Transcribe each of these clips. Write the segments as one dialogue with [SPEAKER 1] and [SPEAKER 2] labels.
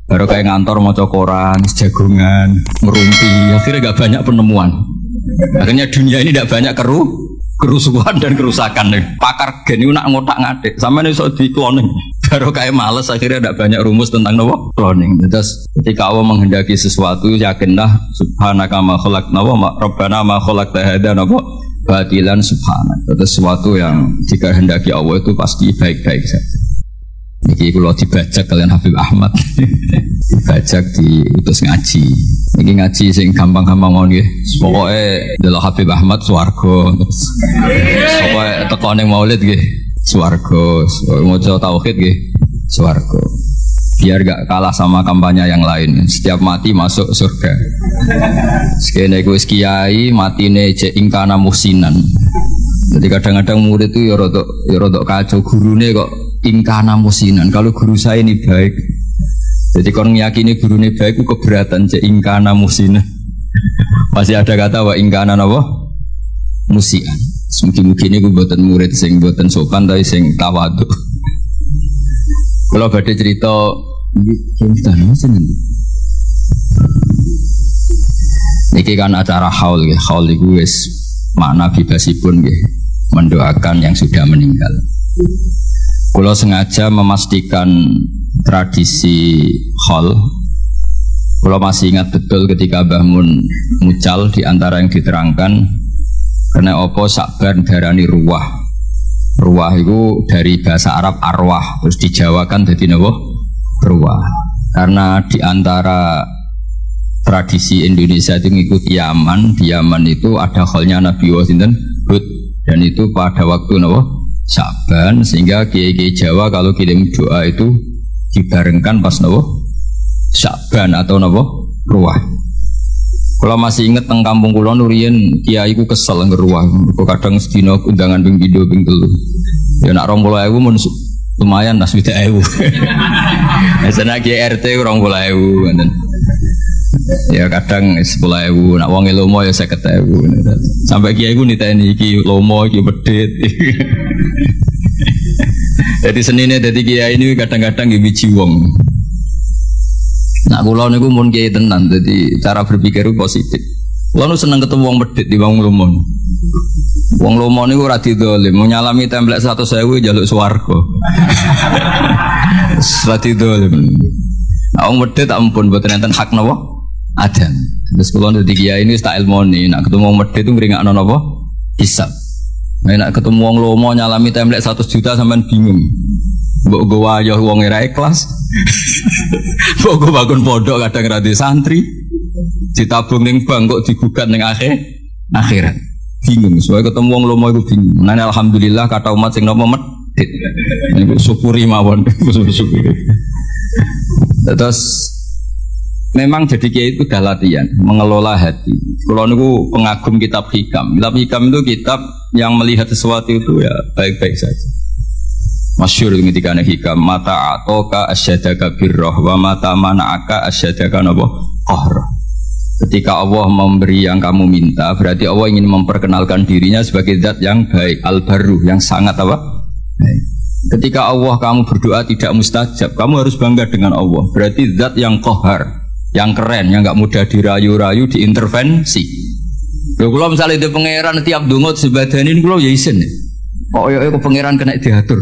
[SPEAKER 1] Baru kayak ngantor mau koran, jagungan, ngerumpi, akhirnya gak banyak penemuan. Akhirnya dunia ini tidak banyak kerusuhan dan kerusakan. Pakar gen itu nak ngotak ngatik, sama nih soal di cloning. Baru kayak males, akhirnya tidak banyak rumus tentang cloning. Terus ketika Allah menghendaki sesuatu, yakinlah subhanaka ma khalaqna wa rabbana ma khalaqta hadza batilan subhanak. Terus sesuatu yang dikehendaki Allah itu pasti baik-baik saja. Niki kalau dibajak kalian Habib Ahmad, dibajak diutus ngaji. Niki ngaji sing gampang-gampang mau nggih. Pokoke delok Habib Ahmad swarga. Pokoke teko ning maulid nggih swarga. Maca tauhid nggih swarga. Biar gak kalah sama kampanye yang lain. Setiap mati masuk surga. Sekene iku wis kiai matine cek ingkana muhsinan. Jadi kadang-kadang murid itu ya rodok kacau, gurune kok ingkana musinan. Kalau guru saya ini baik, jadi kalau meyakini guru ini baik, itu keberatan cek ingkana musinan. Masih ada kata wa ingkana apa? Musian. Mungkin ini gue buatan murid sing buatan sopan tapi sing tawadhu. Kalau badai cerita niki kan acara haul ya, haul itu wis makna bebasipun ya, mendoakan yang sudah meninggal. Kalau sengaja memastikan tradisi haul, kalau masih ingat betul ketika Mbah Mun mucal di antara yang diterangkan, karena opo Sakban darani ruwah. Ruwah itu dari bahasa Arab arwah, terus dijawakan jadi napa? Ruwah. Karena di antara tradisi Indonesia itu ngikut Yaman, di Yaman itu ada haulnya Nabi Wasinten Hud, dan itu pada waktu napa? Sakban, sehingga kiai-kiai Jawa kalau kirim doa itu dibarengkan pas napa? Sakban atau napa? Ruwah. Kalau masih inget teng kampung kula nuriyen kiai ku kesel ngeruwah. Kadang sedina undangan ping 2 ping 3. Ya nak 20.000 mun lumayan nas 20.000. Biasanya kiai RT 20.000 ngoten. Ya kadang 10.000, nak wong lomo ya 50.000. Sampai kiai ku niteni iki lomo iki medhit. Jadi senine dadi kiai ini kadang-kadang nggih biji wong. Nak kula niku mun kiai tenan, dadi cara berpikir positif. Kula nu seneng ketemu wong medhit di wong lomo. Wong lomo niku ora didolim, nyalami templek 100.000 njaluk swarga. Ora didolim. Nah, wong medhit tak ampun mboten enten hak napa? Ada. Terus kula dadi kiai ini tak ilmoni, nak ketemu wong medhit itu ngringakno napa? Hisab. Nek ketemu wong lomo nyalami templek 100 juta sampean bingung. Mbok go wayah wong ora ikhlas. Mbok go bangun pondok kadang ra santri. Ditabung ning bank kok digugat ning akhirat. Bingung. Soale ketemu wong lomo iku bingung. Nane alhamdulillah kata umat sing nopo medhit. Niku syukuri mawon, syukuri. Terus memang jadi kiai itu dah latihan mengelola hati. Kalau niku pengagum kitab hikam. Kitab hikam itu kitab yang melihat sesuatu itu ya baik-baik saja. Masyhur ketika hikam mata atoka asyadaka birroh wa mata mana'aka asyadaka nabo qahr. Ketika Allah memberi yang kamu minta, berarti Allah ingin memperkenalkan dirinya sebagai zat yang baik, al-barru, yang sangat apa? Baik. Ketika Allah kamu berdoa tidak mustajab, kamu harus bangga dengan Allah. Berarti zat yang qahar, yang keren, yang enggak mudah dirayu-rayu, diintervensi. Kalau misalnya di pangeran tiap dungot sebadanin, kalau ya isen. Oh ya, pangeran kena diatur.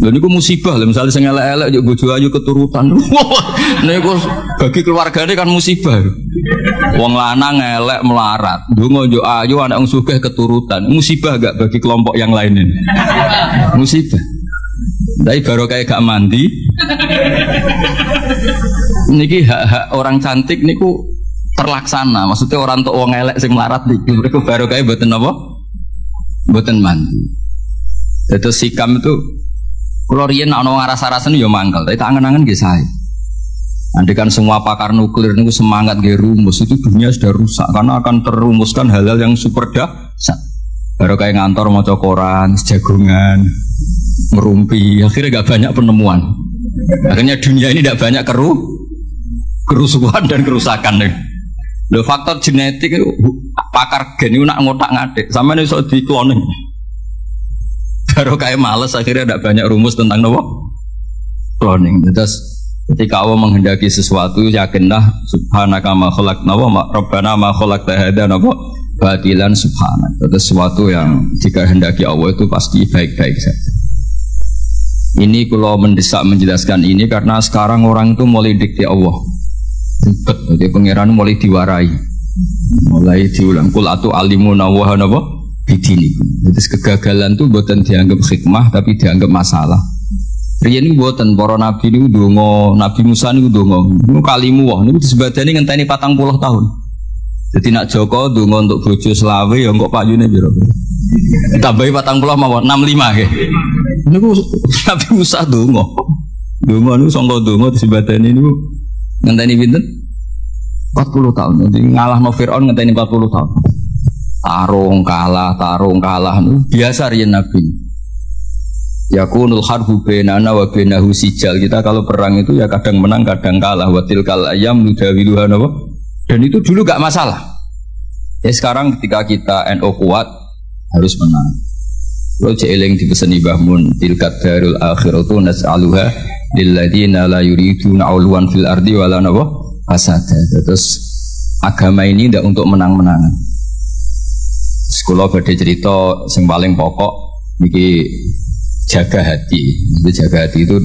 [SPEAKER 1] Dan itu musibah lah, misalnya saya elek-elek juga bojo ayu keturutan. Nah itu bagi keluarganya kan musibah. Wong lanang elek melarat, dongo yo ayu anak wong sugih keturutan. Musibah gak bagi kelompok yang lainnya? Musibah. Tapi baru kayak gak mandi. Niki hak-hak orang cantik niku terlaksana. Maksudnya orang tok wong elek sing melarat niku baru kayak mboten apa? Mboten mandi. Terus sikam itu kalau riyen ana ngarasa-rasen ya mangkel, tapi tak angen-angen nggih sae. Andikan semua pakar nuklir niku semangat nggih rumus, itu dunia sudah rusak karena akan terumuskan hal-hal yang super dahsyat. Baru kayak ngantor maca koran, jagungan, ngerumpi, akhirnya gak banyak penemuan. Akhirnya dunia ini tidak banyak kerusuhan dan kerusakan. Lho faktor genetik itu pakar gen itu nak ngotak-ngatik, sama nih soal di cloning. Baru kayak males akhirnya tidak banyak rumus tentang cloning. Terus Ketika Allah menghendaki sesuatu, yakinlah subhanaka ma khalaqna wa rabbana ma khalaqta hadza batilan subhanak. Itu sesuatu yang dikehendaki Allah itu pasti baik-baik saja. Ini kalau mendesak menjelaskan ini karena sekarang orang itu mulai dikti Allah. Ribet, jadi pangeran mulai diwarai. Mulai diulang kul atu alimuna wa napa bidinikum. Jadi kegagalan itu bukan dianggap hikmah tapi dianggap masalah. Riyen mboten para nabi niku ndonga, Nabi Musa niku ndonga. Niku kalimu wah niku disebadani ngenteni 40 tahun. Dadi nak Joko ndonga untuk bojo selawe ya kok payune piro. Tambahi 40 mawon 65 nggih. Niku Nabi Musa ndonga. Ndonga niku sangka ndonga disebadani niku ngenteni pinten? 40 tahun. Jadi ngalahno Firaun ngenteni 40 tahun. Tarung kalah niku biasa riyen nabi. Yakunul harbu bainana wa bainahu sijal. Kita kalau perang itu ya kadang menang kadang kalah. Wa tilkal ayyam nudawiluha napa. Dan itu dulu gak masalah. Ya sekarang ketika kita NU kuat harus menang. Lo jeeling dipeseni Mbah Mun tilkat darul akhiratu nas'aluha lil ladzina la yuriduna 'uluwan fil ardi wala napa fasada. Terus agama ini tidak untuk menang-menangan. Sekolah badhe cerita sing paling pokok niki jaga hati. Jaga hati itu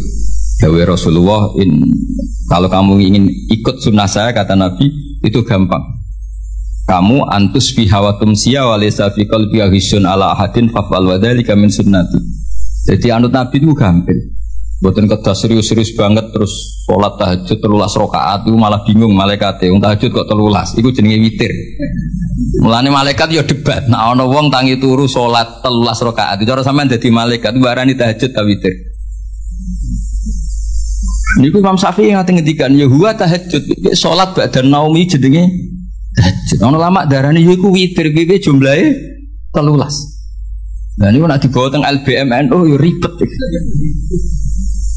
[SPEAKER 1] dawuh Rasulullah, kalau kamu ingin ikut sunnah saya kata Nabi itu gampang. Kamu antus fi hawatum siya wa laysa fi qalbiha hisun ala ahadin fa'al wa dzalika min sunnati. Jadi anut Nabi itu gampang. Mboten kedah serius-serius banget terus salat tahajud 13 rakaat itu malah bingung malaikate. Wong tahajud kok 13, iku jenenge witir. Mulane malaikat ya debat. Nah ana wong tangi turu salat 13 rakaat. Cara sampean dadi malaikat barani tahajud ta witir. Niku Imam Syafi'i ngate ngendikan ya huwa tahajud. Salat ba'da naumi jenenge tahajud. Ana lama darani ya iku witir piye jumlahe 13. Nah niku nek dibawa teng LBM NU ya ribet.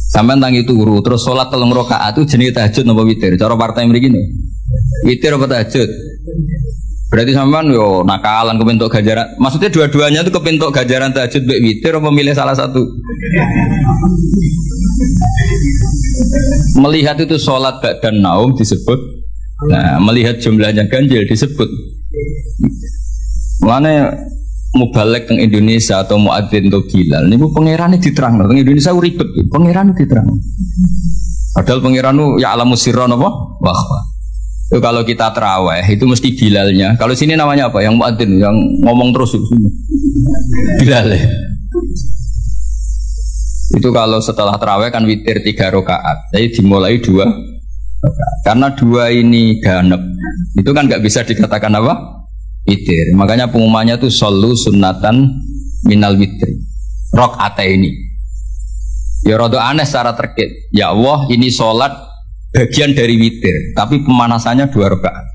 [SPEAKER 1] Sampeyan tangi turu terus salat 3 rakaat itu jenenge tahajud napa witir? Cara partai mriki niku. Witir apa tahajud? Berarti sampean yo nakalan kepentok ganjaran. Maksudnya dua-duanya itu kepentok ganjaran tahajud mbek witir apa milih salah satu? Melihat itu salat ba'dan naum disebut. Nah, melihat jumlahnya ganjil disebut. Mulane mubalek teng Indonesia atau muadzin atau Bilal niku pangerane diterangno teng Indonesia ribet pangerane diterangno. Padahal pangeranu ya alamu sirra napa? Wah. Itu kalau kita tarawih itu mesti Bilalnya. Kalau sini namanya apa? Yang muadzin yang ngomong terus itu. Bilal. Itu kalau setelah tarawih kan witir 3 rakaat. Jadi dimulai 2 rakaat. Karena 2 ini ganep. Itu kan enggak bisa dikatakan apa? Witir. Makanya pengumumannya itu shollu sunnatan minal witri. Rakaat ini. Ya rada aneh secara terkait. Ya Allah, ini salat bagian dari witir, tapi pemanasannya 2 rakaat.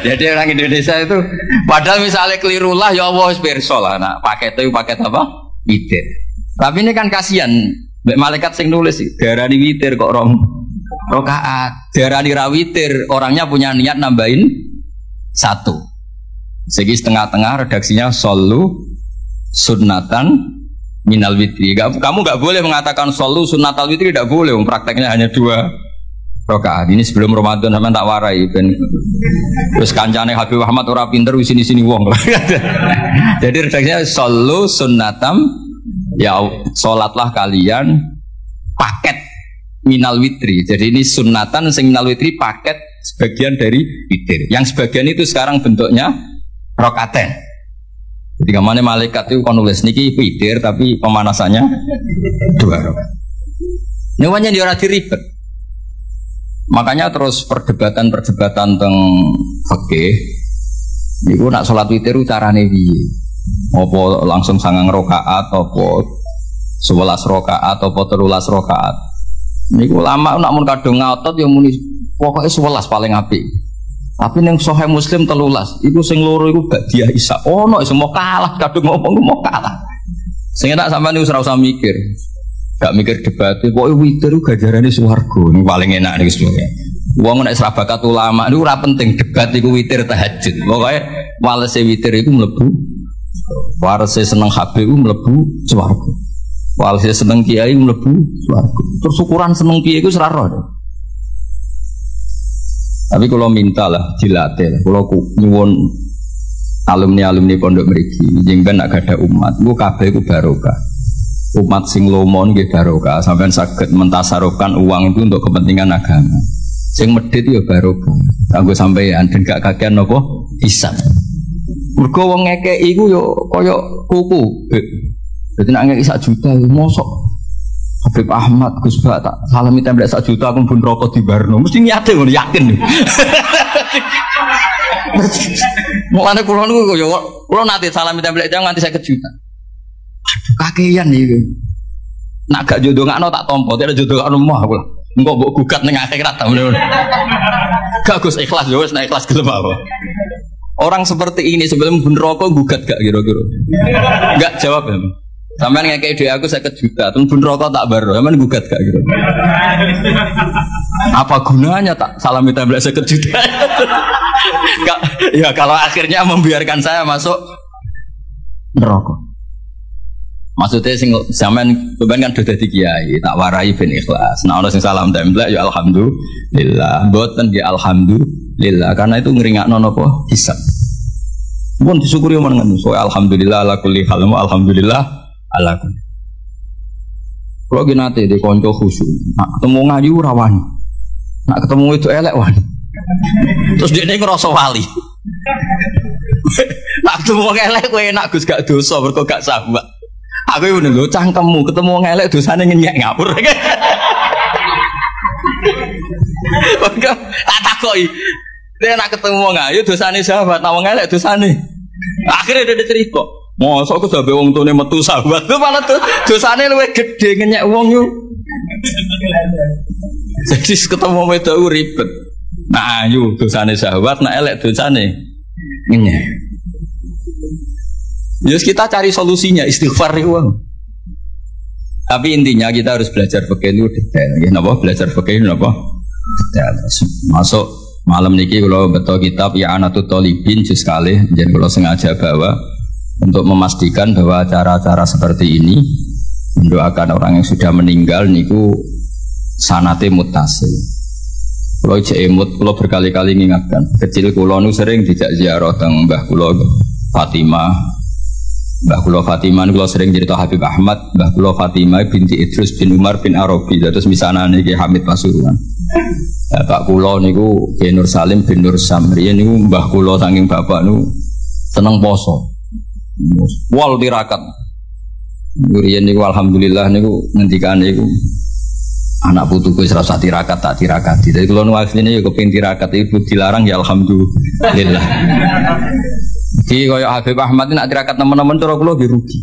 [SPEAKER 1] Jadi orang Indonesia itu padahal misalnya keliru lah ya Allah wis pirsa lah. Nah, paket apa? Witir. Tapi ini kan kasihan. Malaikat sing nulis darani witir kok rong rakaat. Darani ra witir, orangnya punya niat nambahin 1. Segi setengah-tengah redaksinya shollu sunnatan minal witri. Kamu nggak boleh mengatakan shollu sunnatal witri, tidak boleh. Prakteknya hanya 2 rakaat. Ini sebelum Ramadan sampean tak warai ben. Terus kancane Habib Ahmad ora pinter wis sini wong. Jadi redaksinya shollu sunnatam ya salatlah kalian paket minal witri. Jadi ini sunnatan sing minal witri paket sebagian dari witir. Yang sebagian itu sekarang bentuknya rakaten. Jadi kemana malaikat itu nulis niki witir tapi pemanasannya 2 rakaat. Nyawanya dia ora diribet. Makanya terus perdebatan tentang fikih niku nak salat witir carane piye? Apa langsung 9 rakaat apa 11 rakaat apa 13 rakaat? Niku lama nak mun kadung ngotot ya muni pokoke 11 paling apik. Tapi yang Sahih Muslim 13, itu sing loro iku Ba'diyah Isya. Ono iso mau kalah, kadung ngomong mau kalah. Sing enak sampean wis ora usah mikir. Gak mikir debat, pokoke witir ku ganjarane swarga. Ini paling enak niku sebenarnya. Wong nek serabakat ulama niku ora penting debat iku witir tahajud. Pokoke walese witir iku mlebu. Warese seneng HP iku mlebu swarga. Walhasil seneng kiai mlebu swarga. Terus ukuran seneng kiai iku ora roh. Tapi kalau minta lah dilatih, kalau nyuwun alumni pondok mriki, jenengan nak ada umat, gue kabeh gue barokah. Umat sing lomo nggih barokah, sampean saged mentasarufkan uang itu untuk kepentingan agama. Sing medhit ya barokah. Kanggo sampeyan den gak kakean napa hisab. Mergo wong ngekeki iku yo kaya kuku. Dadi nek ngekeki 1 juta mosok Habib Ahmad Gus Bak tak salami templek 1 juta aku pun rokok di Barno mesti niate ngono yakin. Mulane kula niku yo kula nate salami templek jang nganti 50 juta. Aduh kakean iki. Nak gak jodohno tak tampa, tidak jodohno mah kula. Engko mbok gugat ning akhirat ta ngono. Gak Gus ikhlas yo wis nek ikhlas gelem apa. Orang seperti ini sebelum pun rokok gugat gak kira-kira? Gak jawab ya. Sampean ngekei duit aku 50 juta, terus pun rokok tak baru, sampean gugat gak gitu? Apa gunanya tak salami template 50 juta? Ya kalau akhirnya membiarkan saya masuk neraka. Maksudnya sing sampean kan sudah dadi kiai, tak warai ben ikhlas. Nah ono sing salam template ya alhamdulillah, mboten ya alhamdulillah karena itu ngringakno napa hisab. Mun disyukuri menengan, so alhamdulillah ala kulli hal, alhamdulillah ala kulli. Kalau gini nanti di konco khusyuk, nak ketemu ngaji rawan, nak ketemu itu elek wan. Terus dia ini ngerasa wali. Nak ketemu elek, gue enak gus gak dosa, berko gak sahabat. Aku itu dulu cangkemmu, ketemu elek dosanya ngenyek ngapur. Tak takoi. Dia nak ketemu ngayu dosanya sahabat, nawang elek dosanya. Akhirnya dia cerita. Mosok aku sampe wong tune metu sahabat tuh malah tuh dosane luwih gedhe ngenyek wong yo. Jadi ketemu wedok ribet. Nah ayu dosane sahabat, nah elek dosane ngenyek. Terus kita cari solusinya istighfar itu. Tapi intinya kita harus belajar fikih itu detail. Ya napa belajar fikih napa? Detail. Masuk malam niki kalau betul kitab ya Anatut Thalibin juz kali, jadi kalau sengaja bawa untuk memastikan bahwa cara-cara seperti ini mendoakan orang yang sudah meninggal niku sanate muttasil. Kalau jemut, kalau berkali-kali mengingatkan kecil kulo nu sering dijak ziarah teng Mbah kulo Fatimah. Mbah kulo Fatimah kulo sering cerita Habib Ahmad, Mbah kulo Fatimah binti Idrus bin Umar bin Arabi, terus misanane Ki Hamid Pasuruan. Bapak kulo niku Ki Nur Salim bin Nur Samri niku mbah kulo saking bapak nu seneng poso. Wal tirakat. Nguriyen niku alhamdulillah niku ngendikane niku anak putuku wis rasa tirakat tak tirakati. Dadi kula nu asline ya kepengin tirakat iku dilarang ya alhamdulillah. Iki kaya Habib Ahmad nak tirakat teman-teman cara kula nggih rugi.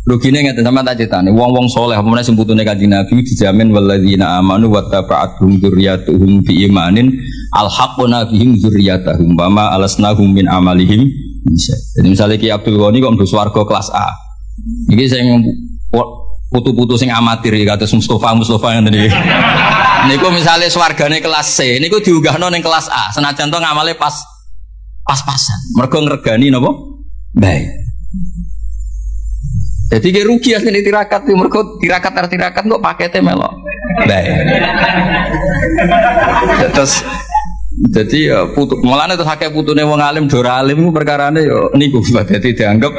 [SPEAKER 1] Rugine ngeten sampean tak critani, wong-wong saleh apa sing putune Kanjeng Nabi dijamin walladzina amanu wattaba'atuhum dzurriyyatuhum biimanin alhaqna bihim dzurriyyatahum wa ma alasnahum min amalihim. Jadi misalnya Ki Abdul Ghani kok mlebu swarga kelas A. Iki sing putu-putu sing amatir ya kados Mustafa ngene iki. Niku misale swargane kelas C, niku diunggahno ning kelas A. Senajan to ngamale pas-pasan. Mergo ngregani napa? Baik. Jadi ki rugi asline tirakat iki mergo tirakat kok pakete melok. Baik. Terus jadi ya putu, mulane terus akeh putune wong alim dora alim ku perkarane ya niku dadi dianggap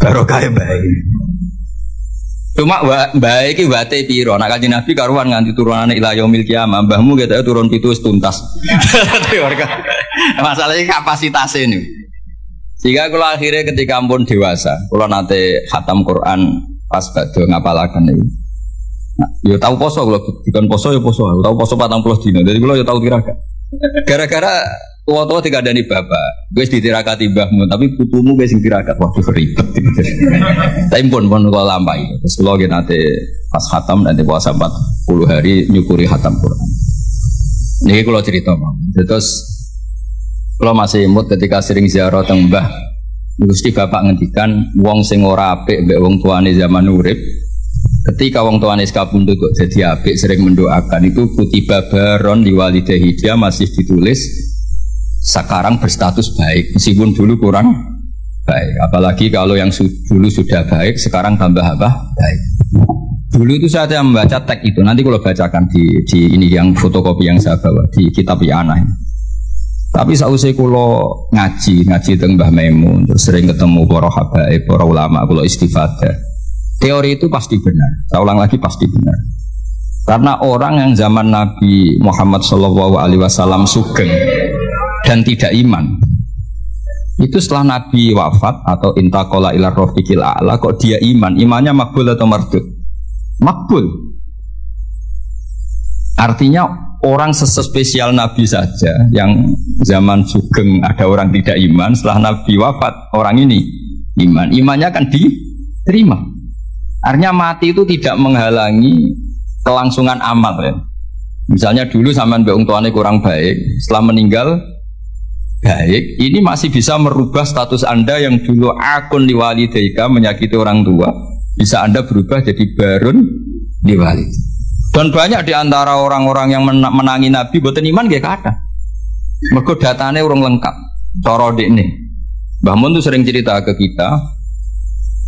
[SPEAKER 1] barokah bae. Cuma bae iki wate piro? Nek Kanjeng Nabi karuan nganti turunane ila yaumil kiamah, mbahmu ketok turun 7 wis tuntas. Masalahnya kapasitasnya ini. Sehingga kalau akhirnya ketika ampun dewasa, kalau nanti khatam Quran pas badhe ngapalaken niku. Nah, ya tahu poso kalau bukan poso ya poso, tahu poso 40 dina. Jadi kalau ya tahu tirakat. Gara-gara tua-tua tidak ada nih bapak, gue ditirakati mbahmu, tapi putumu gue sing tirakat, waduh ribet. Tapi pun kalau lampai, terus kalau nanti pas khatam nanti puasa 40 hari nyukuri khatam Quran. Ini kalau cerita bang, terus kalau masih imut ketika sering ziarah teng mbah, mesti bapak ngendikan wong sing ora apik mbek wong tuane zaman urip. Ketika wong tuane kabundut kok jadi apik sering mendoakan itu kutiba baron di walidahi, dia masih ditulis sekarang berstatus baik meskipun dulu kurang baik. Apalagi kalau yang dulu sudah baik, sekarang tambah apa? Baik. Dulu itu saya membaca teks itu. Nanti kalau bacakan di ini yang fotokopi yang saya bawa di kitab I'anah. Tapi sausai kulo ngaji teng Mbah Maimun, terus sering ketemu para habaib, para ulama, kulo istifadah. Teori itu pasti benar. Saya ulang lagi pasti benar. Karena orang yang zaman Nabi Muhammad SAW sugeng dan tidak iman, itu setelah Nabi wafat atau intaqala ila rafiqil a'la, kok dia iman? Imannya makbul atau mardud? Makbul. Artinya orang sespesial Nabi saja yang zaman sugeng ada orang tidak iman, setelah Nabi wafat orang ini iman. Imannya akan diterima. Artinya mati itu tidak menghalangi kelangsungan amal ya. Misalnya dulu sampean mbek wong tuane kurang baik, setelah meninggal baik, ini masih bisa merubah status Anda yang dulu akun liwalidaika menyakiti orang tua, bisa Anda berubah jadi barun liwalid. Dan banyak di antara orang-orang yang menangi Nabi boten iman nggih kathah. Mergo datane urung lengkap. Cara dekne. Mbah Mun tuh sering cerita ke kita,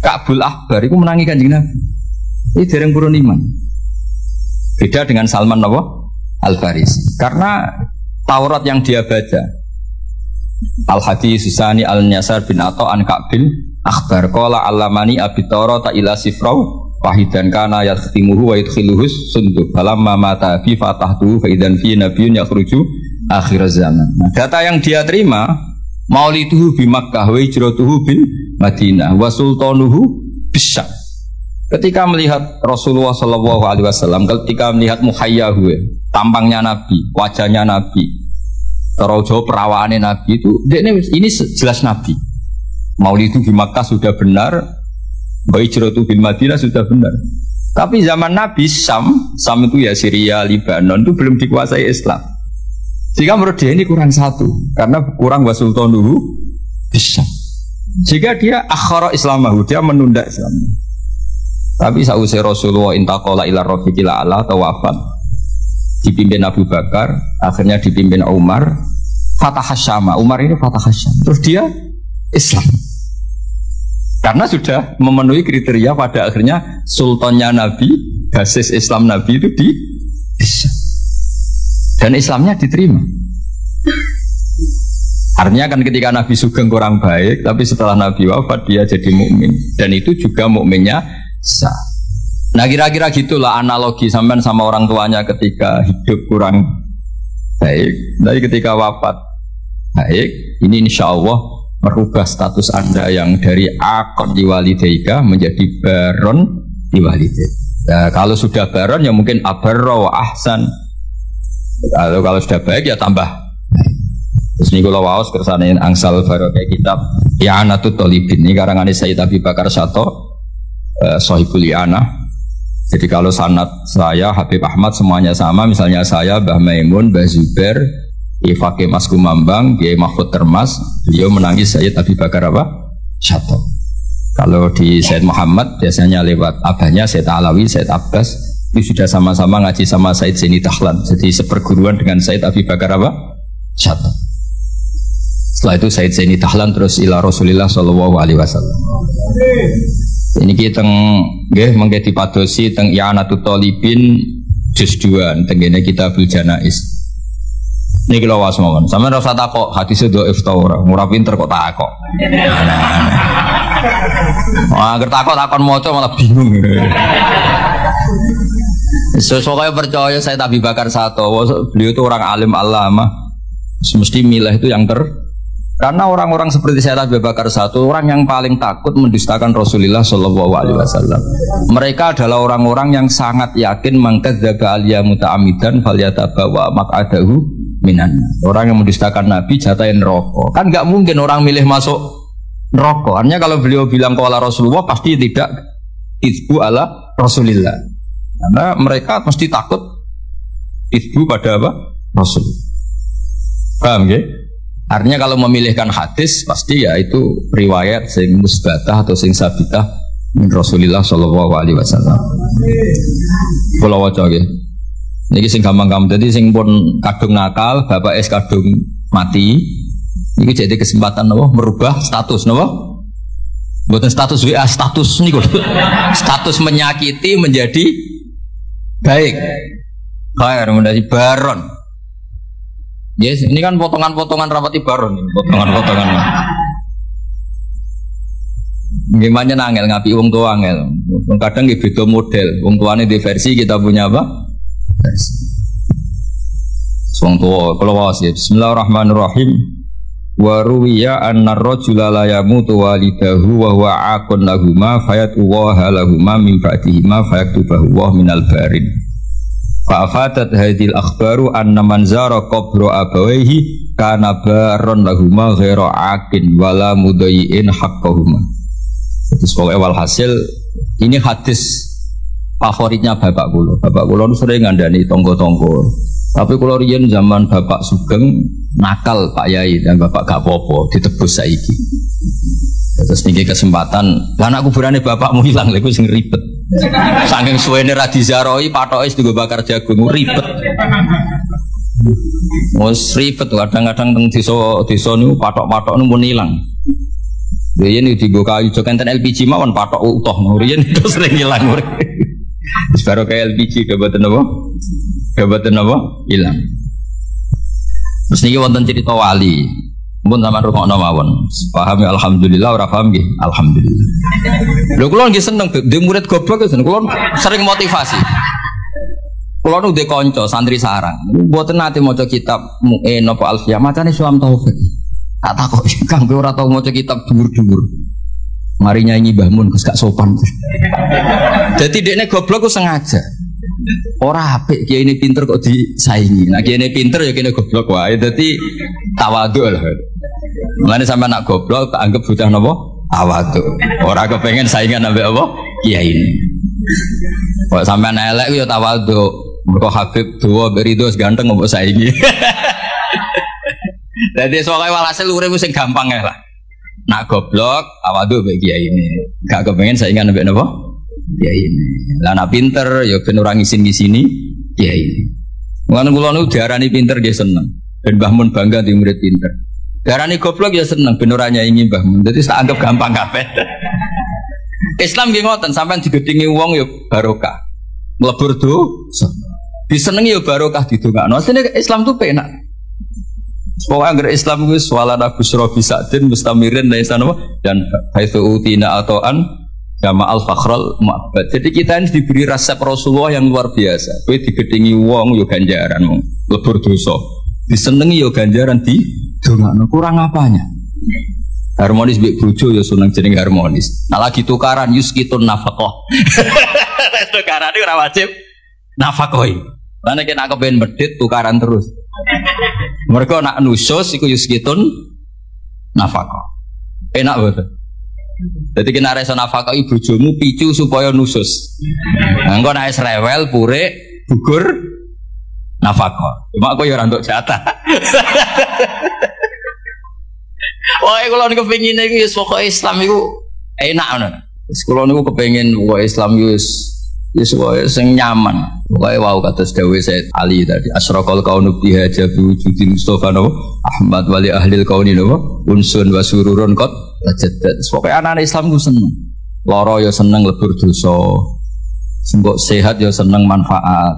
[SPEAKER 1] Ka'bul Ahbar itu menangi Kanjeng Nabi. Ini dereng purun iman. Beda dengan Salman Al-Farisi. Karena Taurat yang dia baca, Al-Hadis Susani Al-Nyasar bin Atta an Ka'bil Akhbar qala allamani abi Taurata ila sifrau wahidan kana yakhtimuhu wa yadkhiluhus sunduk falamma mata fi fatahtu fa idzan fi nabiyyun yakhruju akhir zaman. Nah, data yang dia terima mauliduhu bi Makkah wa hijratuhu bil Madinah wa sultanuhu bisyam. Ketika melihat Rasulullah SAW, ketika melihat muhayyahu, tampangnya Nabi, wajahnya Nabi, terus perawaannya Nabi itu, ini jelas Nabi. Maulidu di Makkah sudah benar, hijratu bil Madinah sudah benar. Tapi zaman Nabi Sam itu ya Syria, Lebanon itu belum dikuasai Islam. Sehingga menurut dia ini kurang satu, karena kurang wasultanuhu bisa. Jika dia akhara Islamahu, dia menunda Islam. Tapi sausai Rasulullah intaqala ila rafiqil a'la atau wafat, dipimpin Abu Bakar, akhirnya dipimpin Umar, Fatah Syam. Umar ini Fatah Syam. Terus dia Islam. Karena sudah memenuhi kriteria pada akhirnya sultannya Nabi, basis Islam Nabi itu di Islam. Dan Islamnya diterima. Artinya kan ketika Nabi sugeng kurang baik, tapi setelah Nabi wafat dia jadi mukmin. Dan itu juga mukminnya sah. Nah kira-kira gitulah analogi sampean sama orang tuanya ketika hidup kurang baik, tapi ketika wafat baik. Ini insya Allah merubah status Anda yang dari akon diwalidaika menjadi baron diwalidaika. Nah, kalau sudah baron ya mungkin abarra wa ahsan. Kalau sudah baik ya tambah. Terus ini kalau waos kersane angsal barokah kitab I'anatut Thalibin ini karangan Sayyid Abi Bakar Sato, Sohibul I'anah. Jadi kalau sanad saya Habib Ahmad semuanya sama, misalnya saya Mbah Maimun, Mbah Zubair, Ifake Mas Kumambang, Kiai Mahfud Termas, beliau menangis Sayyid Abi Bakar Sato. Kalau di Sayyid Muhammad biasanya lewat abahnya Sayyid Alawi, Sayyid Abbas, itu sudah sama-sama ngaji sama Sayyid Zaini Dahlan, jadi seperguruan dengan Sayyid Abi Bakar Sato. Setelah itu Sayyid Zaini Dahlan terus ila Rasulillah sallallahu alaihi wasallam. Ini kita nggih mengke dipadosi teng I'anatut Thalibin juz 2 tengene Kitabul Janaiz. Niki lho wae mawon. Sampeyan ora usah takok hadise dhaif ta ora. Ora pinter kok takok. Wah, anggere takon maca malah bingung. Sesuai percaya saya Abi Bakar Sato, beliau itu orang alim alama. Mesti milah itu yang karena orang-orang seperti saya Abi Bakar Sato, orang yang paling takut mendustakan Rasulullah Shallallahu Alaihi Wasallam. Mereka adalah orang-orang yang sangat yakin mangkadzaba aliyah muta'amidan falyatabawa maq'adahu minan. Orang yang mendustakan Nabi jatahin rokok. Kan nggak mungkin orang milih masuk neraka. Artinya kalau beliau bilang qala Rasulullah pasti tidak itbu ala Rasulillah. Karena mereka mesti takut itbu pada apa? Rasul. Paham ya? Artinya kalau memilihkan hadis pasti ya itu riwayat sing musbatah atau sing sabitah min Rasulillah sallallahu alaihi wasallam. Kula waca nggih. Niki sing gampang-gampang dadi sing pun kadung nakal, bapak es kadung mati. Iki jadi kesempatan napa merubah status napa? Bukan status WA, status nih kok. Status menyakiti menjadi baik. Khair menjadi baron. Yes, ini kan potongan-potongan rapati baron ini, potongan-potongan. Gimana nangel ngapi wong tua angel. Kadang nggih beda model. Wong tuane di versi, kita punya apa? Versi. Wong tua kalau wae Bismillahirrahmanirrahim. Wa ruwiya anna ar-rajula la yamutu walidahu wa huwa aqun lahumā fayatuwaha lahumā min ba'dihima fayaktubahu wa minal barin. Fa afadat hadhil akhbaru anna man zara qabra abawayhi kana baron lahumā ghaira aqin wala mudayyin haqqahuma. Terus pokoknya walhasil ini hadis favoritnya bapak kula. Bapak kula itu sering ngandani tonggo-tonggo. Tapi kalau riyen zaman bapak Sugeng nakal Pak Yai dan bapak gak apa-apa ditebus saiki. Terus niki kesempatan, lah anak kuburane bapakmu hilang lha iku sing ribet. Saking suwene ra dizaroi patoke wis digo bakar jagung ribet. Wis ribet kadang-kadang teng desa niku patok-patok niku pun ilang. Riyen digo kayu jok enten LPG mawon patok utuh riyen itu sering ilang. Wis baru kayak LPG dapat apa? Jabatan apa? Hilang. Terus niki wonten cerita wali. Mun sampean rungokno mawon. Paham ya alhamdulillah, ora paham nggih alhamdulillah. Lho kula nggih seneng dhe murid goblok seneng. Kula sering motivasi. Kula nu dhe kanca santri sarang. Mboten nate maca kitab Mu'in apa Alfiyah, macane Sulam Taufik. Tak takoki, Kang kowe ora tau maca kitab dhuwur-dhuwur. Mari nyanyi Mbah Mun Gus gak sopan. Jadi dekne goblok ku sengaja. Ora apik kiai ini pinter kok disaingi. Nah kiai ini pinter ya kene goblok wae. Dadi tawadhu lah. Mulane sampe anak goblok tak anggap bocah napa? Tawadhu. Ora kepengen saingan ambek apa? Kiai ini. Kok sampean elek ku ya tawadhu. Mergo Habib duwa berido ganteng mbok saingi. Dadi soalé walhasil urip sing gampang ae lah. Nak goblok tawadhu mbek kiai ini. Gak kepengen saingan ambek napa? Ya ini, lah anak pinter, ya ben orang ngisin-ngisini, ya ini. Mungkin kula nu diarani pinter dia seneng, ben Mbah Mun bangga di murid pinter. Diarani goblok ya seneng, ben ora nyaingi Mbah Mun. Jadi tak anggap gampang kabeh. Islam nggih ngoten, sampean digedhingi wong ya barokah. Mlebur dosa. Disenengi ya barokah didongakno. Asline Islam tuh penak. Pokoknya agar Islam itu swalana busra bisadin mustamirin dan haitsu utina atoan sama al-fakhrul mu'abbad. Jadi kita ini diberi resep Rasulullah yang luar biasa. Kowe digedhingi wong yo ganjaran wong lebur dosa. Disenengi yo ganjaran di dongakno. Kurang apanya? Harmonis mbek bojo yo seneng jeneng harmonis. Nah lagi tukaran yuskitun nafaqah. Tukaran iki ora wajib nafaqoi. Lan nek nak kepen medhit tukaran terus. Mereka nak nusus iku yuskitun nafaqah. Enak banget. Jadi kena rasa nafkah ibu bojomu picu supaya nusus. Engko nek rewel pure gugur nafkah. Cuma aku ya ora entuk jatah. Wah, kalau niku kepengin iki pokoke Islam iku enak ngono. Wis kula niku kepengin pokoke Islam iku wis wae sing nyaman. Pokoke wau kados dawuh Said Ali tadi asraqal kaunu biha jabu wujudil Mustafa Ahmad wali ahlil kauni unsun wa sururun qad jadat. Pokoke anak Islam ku seneng. Lara ya seneng lebur dosa. Sembok sehat ya seneng manfaat.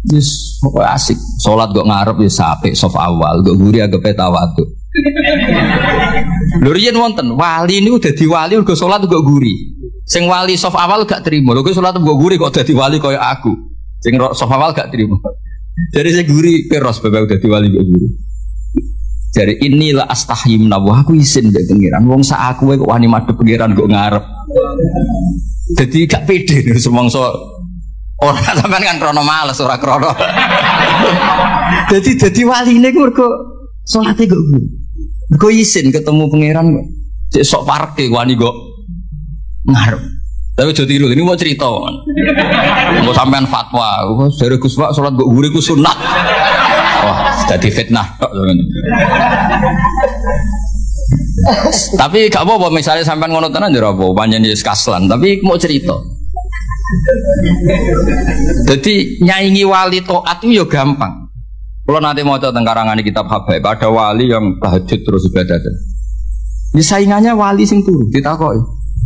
[SPEAKER 1] Wis pokoke asik. Salat kok ngarep ya apik saf awal, kok guri agepe tawadhu. Lho riyen wonten wali niku dadi wali mergo salat kok guri. Sing wali saf awal gak terima. Lho kok salat kok guri kok dadi wali kaya aku. Sing saf awal gak terima. Jadi sing guri peros bapak dadi wali kok guri. Jadi inilah astahyi menawa aku isin mbek pengiran. Wong sak aku kok wani madhep pengiran kok ngarep. Jadi gak pede semongso ora sampean kan krono males ora krono. Jadi waline mergo salate kok mergo isin ketemu pengiran kok. Cek sok parke wani kok ngarep. Tapi aja tiru ini mau cerita. Mau sampean fatwa, dari Gus Pak salat kok guri ku sunat. Wah, jadi fitnah tok. Tapi gak apa-apa misalnya sampean ngono tenan ya apa, pancen wis kaslan, tapi mau cerita. Jadi nyaingi wali taat itu ya gampang. Kalau nanti mau tentang karangan kitab Habaib, ada wali yang tahajud terus ibadah. Ya saingannya wali sing turu ditakoki.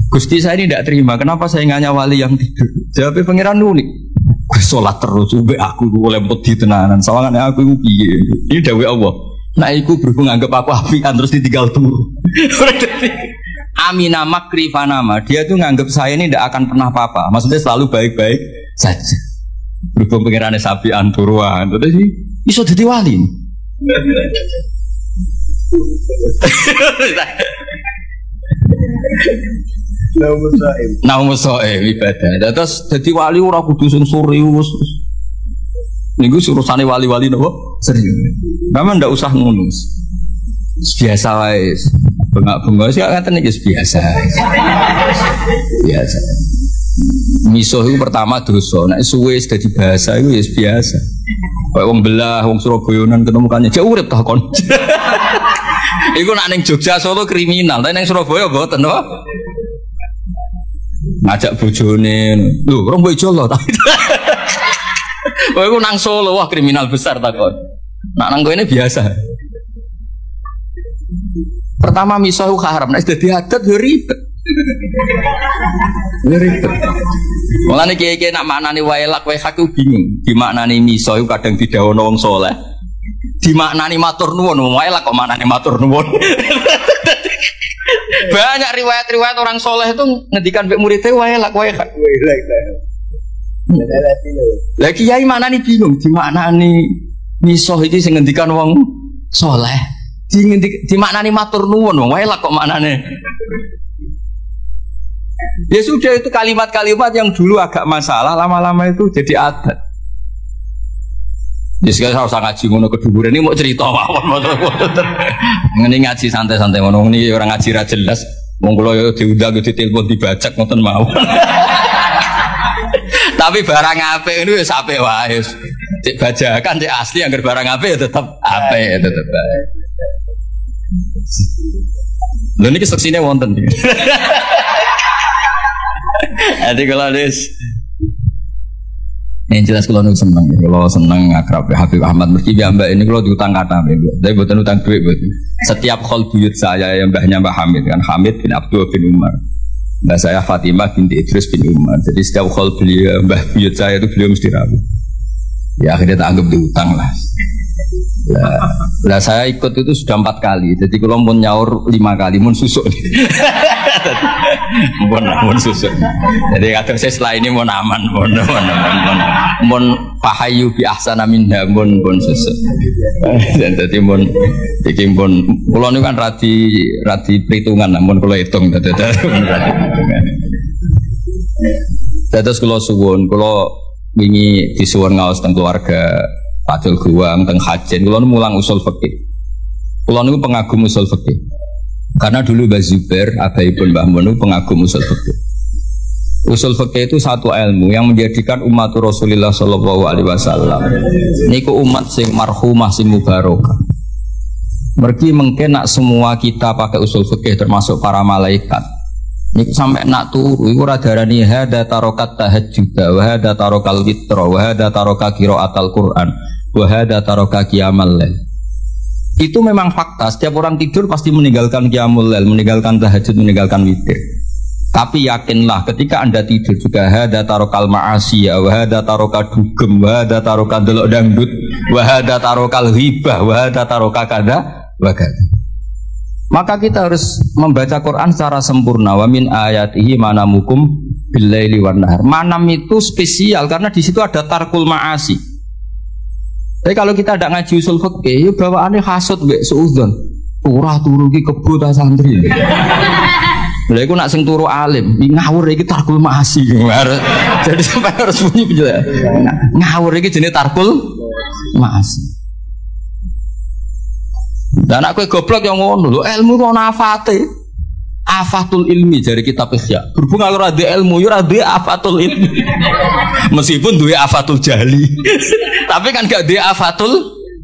[SPEAKER 1] Gusti saya ini tidak terima, kenapa saingannya wali yang tidur? Jawabnya pangeran unik. Sholat terus, aku boleh putih tenanan. Sawangannya aku piye? Ini dawuh Allah. Nah, aku berhubung anggap aku apian terus ditinggal turu. Amina makri fanama. Dia tuh nganggap saya ini tidak akan pernah apa-apa. Maksudnya selalu baik-baik saja. Berhubung pangerannya sapian turuan, terus sih iso dadi wali. Naumusoe ibadah. Terus jadi wali ora kudu sing serius. Niku urusane wali-wali nopo? Serius. Memang ndak usah ngono. Biasa wae. Bengak-bengok sih ngaten iki biasa. Biasa. Miso itu pertama dosa. Nek suwe dadi bahasa iku ya biasa. Kayak wong belah, wong Surabayanan ketemukannya jauh urip ta kon. Iku nak ning Jogja Solo kriminal, tapi ning Surabaya mboten to. Ngajak bojone, lho rong bojo lho. Kowe iku nang Solo wah kriminal besar takon. Nak nang kowe ini biasa. Pertama miso itu haram, nek dadi adat yo ribet. Ribet. Mulane kiye-kiye nak maknani waelak wae hak bingung. Dimaknani miso itu kadang didhawuhna wong saleh. Dimaknani matur nuwun, waelak kok maknani matur nuwun. Banyak riwayat-riwayat orang soleh itu ngedikan mbek muridnya waelak. Lah kiai mana nih bingung di mana nih misoh iki sing ngendikan wong soleh di mana nih matur nuwun wong waelak kok maknane. Ya sudah itu kalimat-kalimat yang dulu agak masalah lama-lama itu jadi adat. Ya sekarang harus ngaji ngono keduburan ini mau cerita mawon. Ngene ngaji santai-santai ngono ini orang ngaji ra jelas. Wong kula yo diundang yo ditelepon dibajak ngoten mawon. Tapi barang apik itu ya apik wae. Cek bajakan cek asli anggar barang apik ya tetep apik tetep bae. Lha niki seksine wonten. Ade kalau des yang jelas kalau seneng, kalau seneng akrab Habib Ahmad Murki Mbak ini kalau diutang kata tapi bukan utang duit buat. Setiap khol buyut saya yang mbahnya Mbah Hamid kan Hamid bin Abdul bin Umar, mbah saya Fatimah binti Idris bin Umar. Jadi setiap khol beliau mbah buyut saya itu beliau mesti rapi. Ya akhirnya tak anggap diutang lah. Lah saya ikut itu sudah 4 kali. Jadi kalau mau nyaur 5 kali, mau susuk. Mau susuk. Jadi kata saya setelah ini mau aman, mau pahayu bi ahsana minha, mau susuk. Dan jadi mau bikin pulau ini kan rati perhitungan, namun kalau hitung, terus kalau suwon, kalau wingi disuwun ngaos teng keluarga Padul Guwang teng Hajen kula mulang usul fikih. Kula niku pengagum usul fikih. Karena dulu Mbah Zubair, abaipun Mbah Mun pengagum usul fikih. Usul fikih itu satu ilmu yang menjadikan umat Rasulullah sallallahu alaihi wasallam niku umat sing marhumah sing mubarakah. Mergi mungkin nak semua kita pakai usul fikih termasuk para malaikat. Niku sampai nak turu iku ora darani hada tarokat tahajjud wa hada tarokal witra wa hada taroka qiraatal Quran wa hada taroka qiyamal lail. Itu memang fakta, setiap orang tidur pasti meninggalkan qiyamul lail, meninggalkan tahajud, meninggalkan witir. Tapi yakinlah ketika Anda tidur juga hada tarokal ma'asi wa hada taroka dugem wa hada taroka delok dangdut wa hada tarokal ghibah wa hada taroka kada wa kada. Maka kita harus membaca Quran secara sempurna. Wa min ayatihi manamukum billaili wan nahar. Manam itu spesial karena di situ ada tarkul ma'asi. Tapi kalau kita tidak ngaji usul fikih, ya bawaannya hasud mbek suudzon. Turah turu ki kebo ta santri. Lha iku nak sing turu alim, ngawur iki tarkul ma'asi. Jadi sampai harus bunyi penjelasan. Ngawur iki jenenge tarkul ma'asi. Dan aku goblok yang ngono lho, ilmu kok ana afate. Afatul ilmi dari kitab Ihya. Berhubung kalau ada ilmu, yo ora duwe afatul ilmi. Meskipun duwe afatul jahli. Tapi kan gak duwe afatul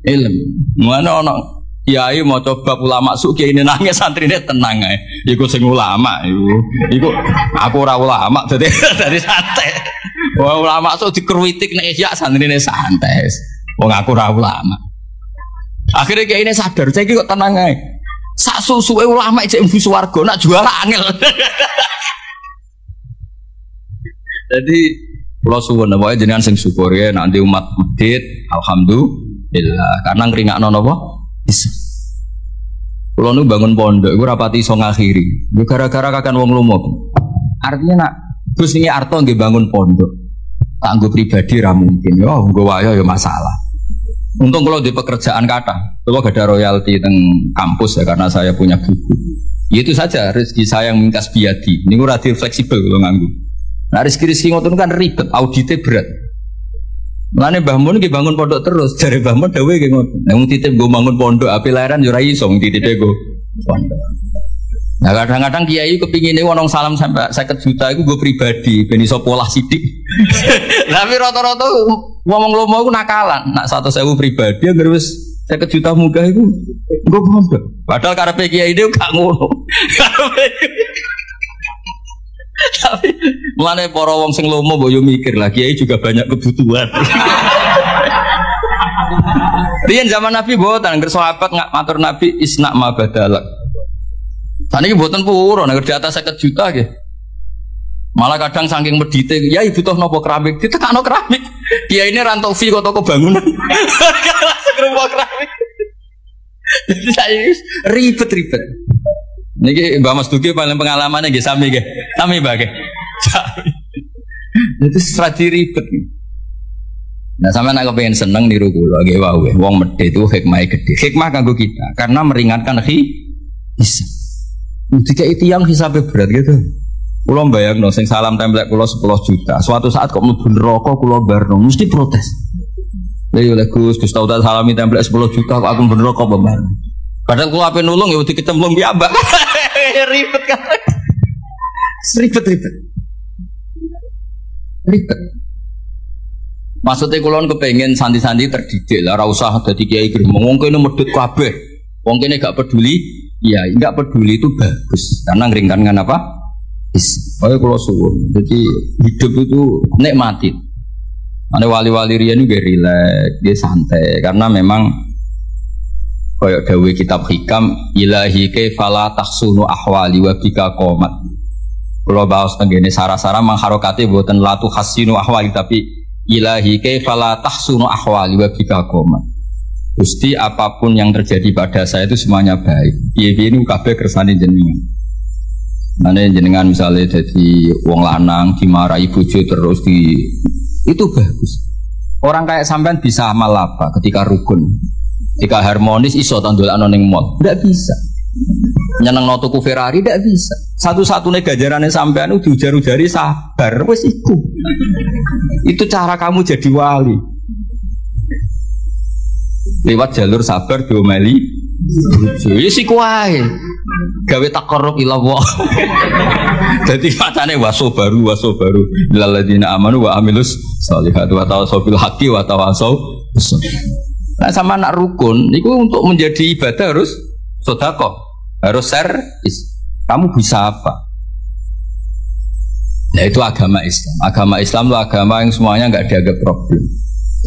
[SPEAKER 1] ilmi. Mana ono kiai mau coba ulama suk kiai ini nangis santrine tenang ae. Iku sing ulama iku aku ora ulama dadi santai. Wah ulama suk dikruitik nek Ihya santrine santai. Wong aku ora ulama. Akhirnya kayak ini sadar, saya kok tenang aja. Sak susuke ulama cek mlebu swarga nak jual angel. Jadi kula suwun pokoke jenengan sing syukur ya nanti umat medhit alhamdulillah karena ngringakno napa? Bisa. Kula nu bangun pondok iku rapati iso ngakhiri. Yo gara-gara kakan wong lomo. Artinya nak Gus ini arto nggih bangun pondok. Tak nggo pribadi ra mungkin. Yo nggo wayo yo masalah. Untung kalau di pekerjaan kata, kalau gak ada royalti teng kampus ya karena saya punya buku. Itu saja rezeki saya yang mingkas biadi. Ini radio fleksibel kalau nganggu. Nah rezeki ngoten kan ribet, auditnya berat. Mulane Mbah Mun nggih bangun pondok terus, jare Mbah Mun dawuh nggih ngoten. Nek wong titip nggo bangun pondok api lahiran yo ora iso wong titipe nggo pondok. Nah kadang-kadang kiai kepingine wong salam sampai 50 juta iku nggo pribadi ben iso polah sithik. Tapi rata-rata ngomong lomo iku nakalan. Nak 100.000 pribadi anggere wis 50 juta munggah iku nggo pondok. Padahal karepe kiai dhewe gak ngono. Tapi mulane para wong sing lomo mbok yo mikir lah kiai juga banyak kebutuhan. Riyen zaman Nabi mboten anggere sahabat matur Nabi isna ma badalak. Saniki mboten purun nek di atas 50 juta nggih. Malah kadang saking medite, ya butuh nopo keramik, ditekakno keramik. Kiai ini rantau fi kok toko bangunan. Langsung rumah keramik. Jadi saya ribet-ribet. Niki Mbak Mas Duki paling pengalamannya nggih sami nggih. Sami Mbak nggih. Itu strategi ribet. Nah, sampeyan nek pengen seneng niru kula nggih wae. Wong medhe itu hikmahe gede. Hikmah kanggo kita karena meringankan hisab. Jika itu yang hisabnya berat gitu. Kula mbayangno sing salam templek kula 10 juta. Suatu saat kok mlebu neraka kula barno mesti protes. Lha yo Gus tau tak salami templek 10 juta kok aku mlebu neraka apa barno. Padahal kula ape nulung ya wedi kecemplung piambak. Ribet kan. Ribet. Maksudnya kula kepengin santri-santri terdidik lah ora usah dadi kiai gremeng. Wong kene medhit kabeh. Wong kene gak peduli. Ya, enggak peduli itu bagus karena ngeringankan apa? Pokoknya kalau suwun. Jadi hidup itu nikmati. Ada wali-wali riyan juga rileks, dia santai karena memang kayak dawuh kitab hikam ilahi kaifala tahsunu ahwali wa bika qomat. Kalau bahas tenggene sara-sara mangharokati boten latu hasinu ahwali tapi ilahi kaifala tahsunu ahwali wa bika qomat. Gusti apapun yang terjadi pada saya itu semuanya baik. Piye-piye ini kabeh kersane jenengan. Mane jenengan misalnya jadi wong lanang dimarahi bojo terus itu bagus. Orang kayak sampean bisa amal apa ketika rukun, ketika harmonis iso tandolakno ning mall. Enggak bisa. Nyenengno tuku Ferrari enggak bisa. Satu-satunya ganjarane sampean itu diujar-ujari sabar wis iku. Itu cara kamu jadi wali. Lewat jalur sabar diomeli ya si kuai gawe takarrub ila Allah. Jadi matane waso baru lalladzina amanu wa amilus sholihat wa tawassaw bil haqqi wa tawassaw bis sabr. Nah sama anak rukun itu untuk menjadi ibadah harus sedekah, harus servis. Kamu bisa apa? Nah itu agama Islam. Agama Islam itu agama yang semuanya enggak dianggap problem.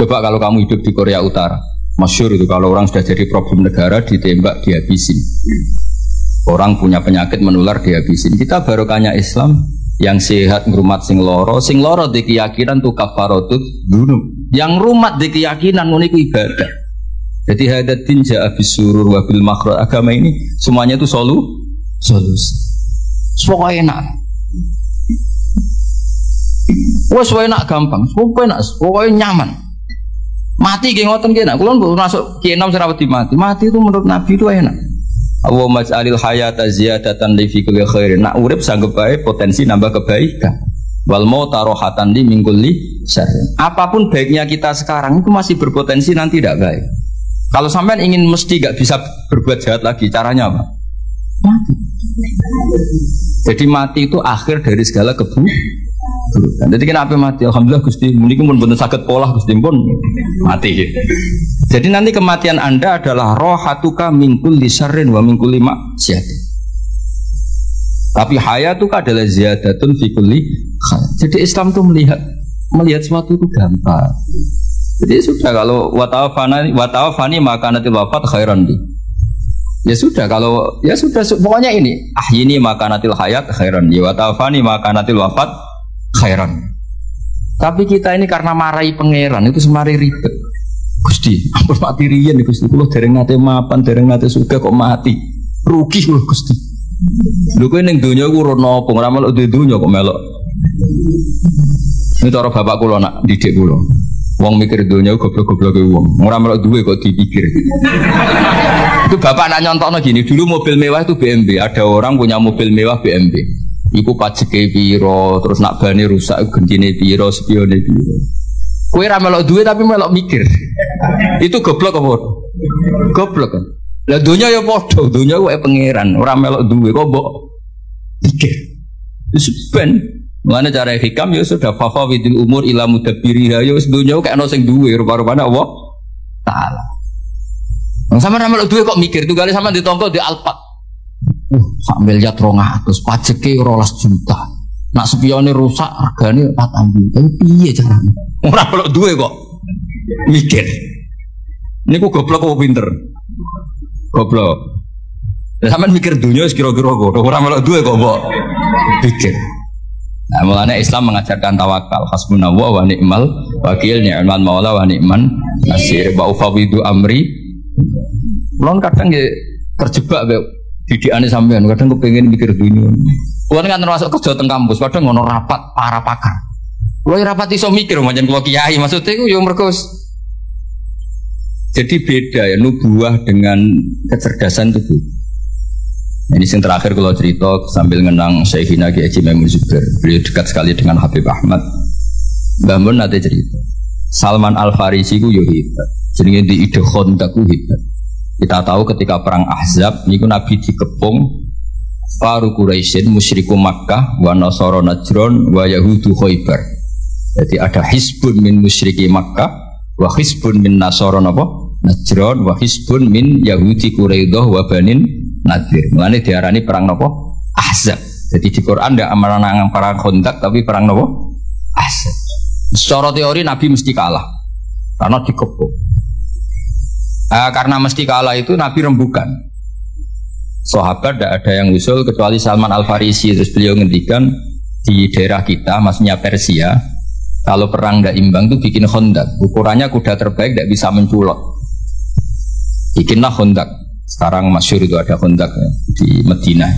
[SPEAKER 1] Coba kalau kamu hidup di Korea Utara, masyhur itu kalau orang sudah jadi problem negara ditembak dihabisin. Orang punya penyakit menular dihabisin. Kita barokahnya Islam yang sehat ngrumat sing loro di keyakinan tu kafaratut dzunub. Yang rumat di keyakinan ngono iku ibadah. Jadi hadatin ja'a bisurur wa bil makruh. Agama ini semuanya itu solusi. Pokoknya enak. Wes enak gampang. Pokoknya nyaman. Mati ge ngoten ki nak kula masuk ki enom serawati mati. Mati itu menurut Nabi itu enak. Allahumma ij'alil hayata ziyadatan li fi kulli khairin. Nak urip sanggep bae potensi nambah kebaikan. Wal mauta rohatan li min kulli syarr. Apapun baiknya kita sekarang itu masih berpotensi nanti tidak baik. Kalau sampean ingin mesti enggak bisa berbuat jahat lagi, caranya apa? Mati. Jadi mati itu akhir dari segala keburukan. Jadi kenapa mati? Alhamdulillah Gusti, mungkin pun benar sakit pola Gusti pun mati. Jadi nanti kematian Anda adalah rohatuka min kulli syarrin wa min kulli maksiatin. Tapi hayatuka adalah ziyadatun fi kulli khair. Jadi Islam itu melihat sesuatu itu gampang. Jadi sudah kalau watawafani maka nanti wafat khairan di. Ya sudah, kalau ya sudah pokoknya ini ahyini makanatil hayat khairan wa tawafani makanatil wafat khairan. Tapi kita ini karena marahi pangeran itu semari ribet. Gusti, ampun mati riyen Gusti, kula dereng nate mapan, dereng nate sugih kok mati. Rugi lho Gusti. Lho kowe ning donya ku ora napa, ora melok donya kok melok. Ini cara bapak kula nak didik kula. Wong mikir donya goblok-gobloke wong. Ora melok duwe kok dipikir. Itu bapak nak nyontokno gini, dulu mobil mewah itu BMW, ada orang punya mobil mewah BMW. Iku pajeke piro, terus nak bane rusak gentine piro, spione piro. Kowe ora melok duwe tapi melok mikir. Itu goblok apa? Goblok kan. Lah donya ya padha, donya kuwi pangeran, ora melok duwe kok mbok pikir. Wis ben Mulane cara hikam ya sudah fafa widil umur ila mudabbiriha ya wis donya kok ana sing duwe rupa-rupane Allah taala. Wong sampeyan ramal duwe kok mikir tunggale sampeyan ditongko di Alphard. Sak miliar 200 pajeke 12 juta. Nak spione rusak regane 4 juta. Piye carane? Ora melok duwe kok mikir. Niku goblok apa pinter? Goblok. Lah sampeyan mikir dunya wis kira-kira kok ora melok duwe kok mbok pikir. Nah, mulanya Islam mengajarkan tawakal, hasbunallah wa ni'mal wakil, ni'mal maula wa ni'man nasir, wa ufawidu amri. Kulon kadang ya terjebak didikane sampean, kadang kepengin mikir dunia. Kulon kan termasuk kerja teng kampus, kadang ngono rapat para pakar. Kulon rapat iso mikir macam kula kiai, maksudnya itu yo mergo. Jadi beda ya nubuah dengan kecerdasan itu. Ini yang terakhir kalau cerita sambil ngenang Syekhina Ki Haji Maimun Zubair. Beliau dekat sekali dengan Habib Ahmad. Mbah Mun nanti cerita Salman Al-Farisi ku yo hebat. Jenenge di ide Khandaq ku hebat. Kita tahu ketika perang Ahzab niku Nabi dikepung Faru Quraisyin musyriku Makkah wa Nasara Najran wa Yahudu Khaybar. Jadi ada hizbun min musyriki Makkah wa hizbun min Nasara Najran wa hizbun min Yahudi Quraidah wa Banin Nadir. Mulane diarani perang nopo? Ahzab. Jadi di Quran ndak amarana perang Khandaq tapi perang nopo? Ahzab. Secara teori Nabi mesti kalah karena dikepung. Karena mesti kalah itu Nabi rembukan. Sahabat tidak ada yang usul kecuali Salman Al-Farisi. Terus beliau ngendikan di daerah kita, maksudnya Persia, kalau perang tidak imbang itu bikin Khandaq. Ukurannya kuda terbaik tidak bisa menculot. Bikinlah Khandaq. Sekarang masyhur itu ada Khandaq ya, di Madinah.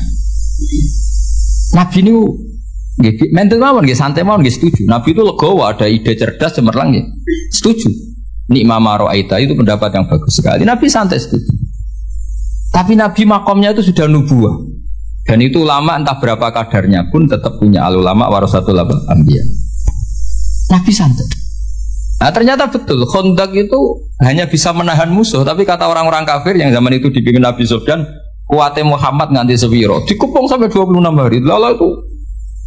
[SPEAKER 1] Nabi ini mental mawon nggih, santai mawon nggih, setuju. Nabi itu legowo, ada ide cerdas cemerlang nggih. Setuju. Nikma maro'aita itu pendapat yang bagus sekali. Nabi santai setuju. Tapi Nabi makomnya itu sudah nubuah. Dan itu ulama entah berapa kadarnya pun tetap punya al-ulama warasatul anbiya. Nabi santai. Nah ternyata betul, Khandaq itu hanya bisa menahan musuh. Tapi kata orang-orang kafir yang zaman itu dipimpin Nabi Sufyan, kuatnya Muhammad nganti sepiro, dikepung sampai 26 hari. Lalu itu,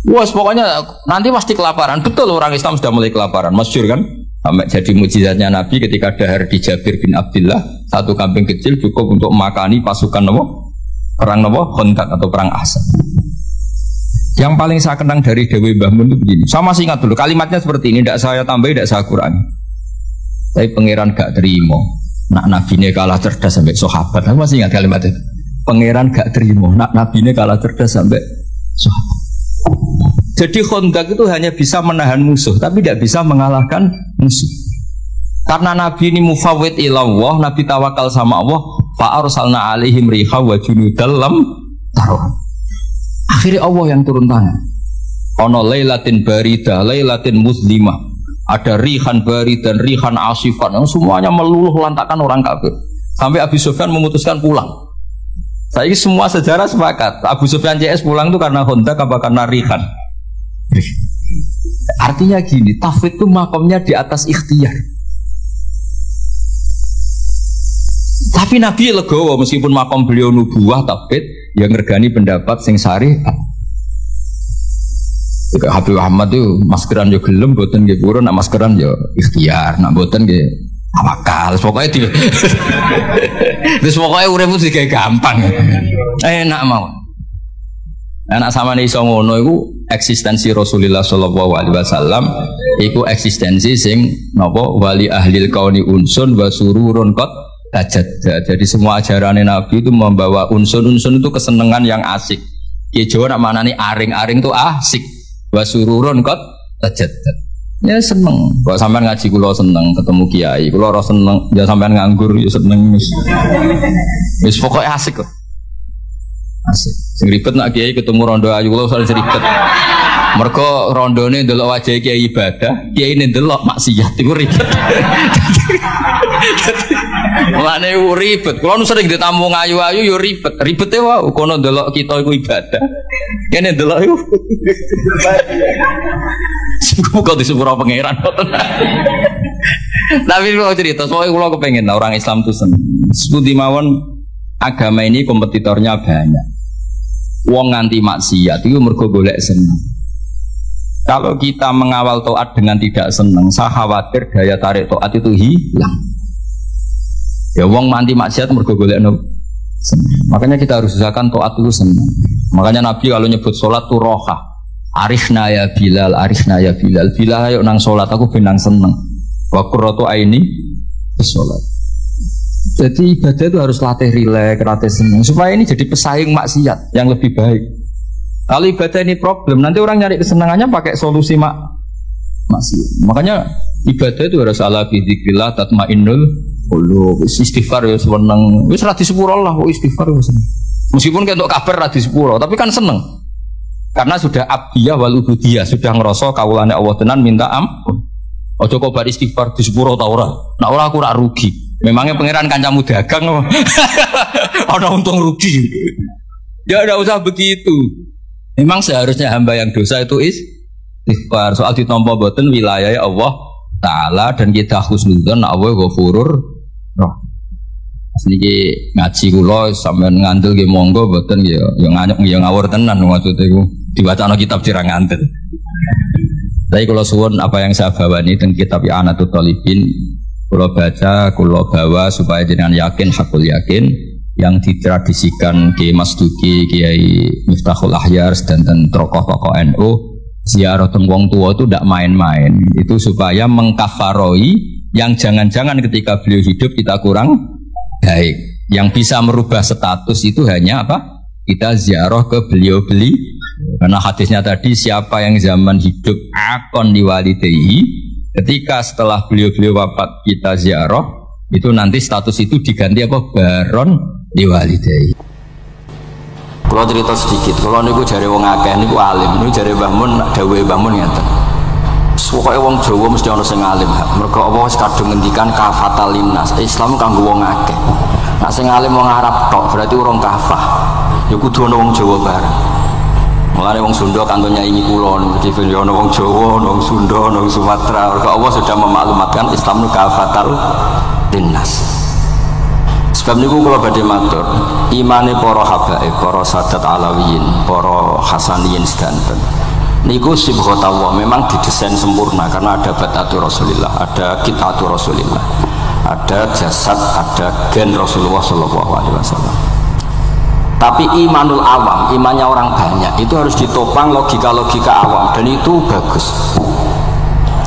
[SPEAKER 1] wah pokoknya nanti pasti kelaparan. Betul, orang Islam sudah mulai kelaparan, masyhur kan? Sampai jadi mukjizatnya Nabi ketika dahar di Jabir bin Abdullah, satu kambing kecil cukup untuk makani pasukan perang Khandaq atau perang Ahzab. Yang paling saya kenang dari Dewi Mbah Mun itu begini. Saya masih ingat dulu kalimatnya seperti ini. Tidak saya tambahi, tidak saya kurangi. Tapi pangeran gak terima. Nak Nabi ini kalah cerdas sampai sahabat. Saya masih ingat kalimat itu. Pangeran gak terima. Nak Nabi ini kalah cerdas sampai sahabat. Jadi Khandaq itu hanya bisa menahan musuh, tapi tidak bisa mengalahkan musuh. Karena Nabi ini mufawwid ilallah, Nabi tawakal sama Allah. Fa arsalna alaihim riha wa junudal lam taruh. Akhirnya Allah yang turun tangan. Ono lailatin baridah, lailatin muslimah. Ada rihan barid dan rihan asifan. Semuanya meluluh lantakan orang kafir. Sampai Abu Sufyan memutuskan pulang. Saya semua sejarah sepakat. Abu Sufyan CS pulang itu karena Khandaq apa karena rihan. Artinya gini, tafwid itu makomnya di atas ikhtiar. Tapi Nabi legowo meskipun makom beliau nubuah tafwid yang ngergani pendapat sing sari. Habib Ahmad itu maskeran yo gelem, boten nggih purun, nak maskeran yo ikhtiar, nak boten nggih tawakal. Pokoke di terus pokoke urip mesti gampang. Enak mau. Anak samane iso ngono iku eksistensi Rasulullah sallallahu alaihi wasallam iku eksistensi sing napa wali ahlil kauni unsun wa sururun qad tajadda. Jadi semua ajaran Nabi itu membawa unsur-unsur itu kesenangan yang asik. Ya Jawa nak maknane aring-aring itu asik. Wa sururun qad tajadda. Ya seneng. Kok sampean ngaji kula seneng, ketemu kiai, kula ora seneng, ya sampean nganggur ya seneng. Wis pokoke asik kok. Asik. Sing ribet nak kiai ketemu rondo ayu kula usah ribet. Mergo rondone ndelok wajah kiai ibadah, kiai ne ndelok maksiat iku ribet. Mulane ribet. Kulo nu sering ditamu ayu-ayu yo ribet. Ribete wae kono ndelok kita iku ibadah. Kene ndelok iku. Kok disepuro pangeran. Tapi kalau cerita, soalnya kulo kepengen orang Islam itu seneng. Sepundi mawon agama ini kompetitornya banyak. Wong nganti maksiat itu mergo golek seneng. Kalau kita mengawal taat dengan tidak senang, saya khawatir daya tarik taat itu hilang. Ya wong manti maksiat mergo golek senang. Makanya kita harus usahakan taat itu senang. Makanya Nabi kalau nyebut sholat itu roha. Arifna ya Bilal, arifna ya Bilal. Bilal ayo nang sholat aku benang senang. Wa qurratu aini sholat. Jadi ibadah itu harus latih rileks, latih senang supaya ini jadi pesaing maksiat yang lebih baik. Kalau ibadah ini problem, nanti orang nyari kesenangannya pakai solusi maksiat. Makanya ibadah itu harus ala bidzikrillah tatmainnul qulub. Istighfar ya seneng. Wis ra disepuro lah kok istighfar ya seneng. Meskipun kentuk kabar ra disepuro, tapi kan seneng. Karena sudah abdiyah wal ubudiyah, sudah ngerasa kawulane Allah tenan minta ampun. Ojo kok bar istighfar disepuro ta ora. Nek ora aku rak rugi. Memangnya pangeran kancamu dagang apa? Ana untung rugi. Ya enggak usah begitu. Memang seharusnya hamba yang dosa itu istighfar. Soal ditampa boten wilayah Allah Ta'ala dan kita husnudzon Allah ghafurur rahim. Niki ngaji kula sampean ngandel nggih monggo boten ya nganyuk ya ngawur tenan maksud iku diwacana kitab sira ngandel. Tapi kula suwun apa yang saya bawa ini dan kitab I'anatul Thalibin kula baca, kula bawa supaya jenengan yakin hakul yakin yang ditradisikan Kiai Mas Duki, Kiai Miftahul Ahyar dan tokoh-tokoh NU ziarah teng wong tua itu tidak main-main. Itu supaya mengkafaroi yang jangan-jangan ketika beliau hidup kita kurang baik. Yang bisa merubah status itu hanya apa? Kita ziarah ke beliau-beliau. Karena hadisnya tadi siapa yang zaman hidup akon liwalidayhi, ketika setelah beliau-beliau wafat kita ziarah, itu nanti status itu diganti apa? Baron liwalidayhi. Kalau cerita sedikit, kalau niku jare wong akeh niku alim, niku jare Mbah Mun, dawuhe Mbah Mun ngeten. Pokoke wong Jawa mesti ana sing alim. Mergo Allah wis kadung ngendikan kafatal linnas. Islam kanggo wong akeh. Nek sing alim wong Arab tok berarti urung kafah. Ya kudu ana wong Jawa bareng. Mulane wong Sunda kantonnya ini kula niku dhewe ana wong Jawa, ana wong Sunda, ana wong Sumatera. Mergo Allah sudah memaklumatkan Islam niku kafatal linnas. Sebab niku kula badhe matur, imane para habaib, para sadat alawiyin, para hasaniyin sedanten. Niku sibghatullah memang didesain sempurna karena ada batatur Rasulillah, ada qitatur Rasulillah, ada jasad, ada gen Rasulullah sallallahu alaihi wasallam. Tapi imanul awam, imannya orang banyak itu harus ditopang logika-logika awam dan itu bagus.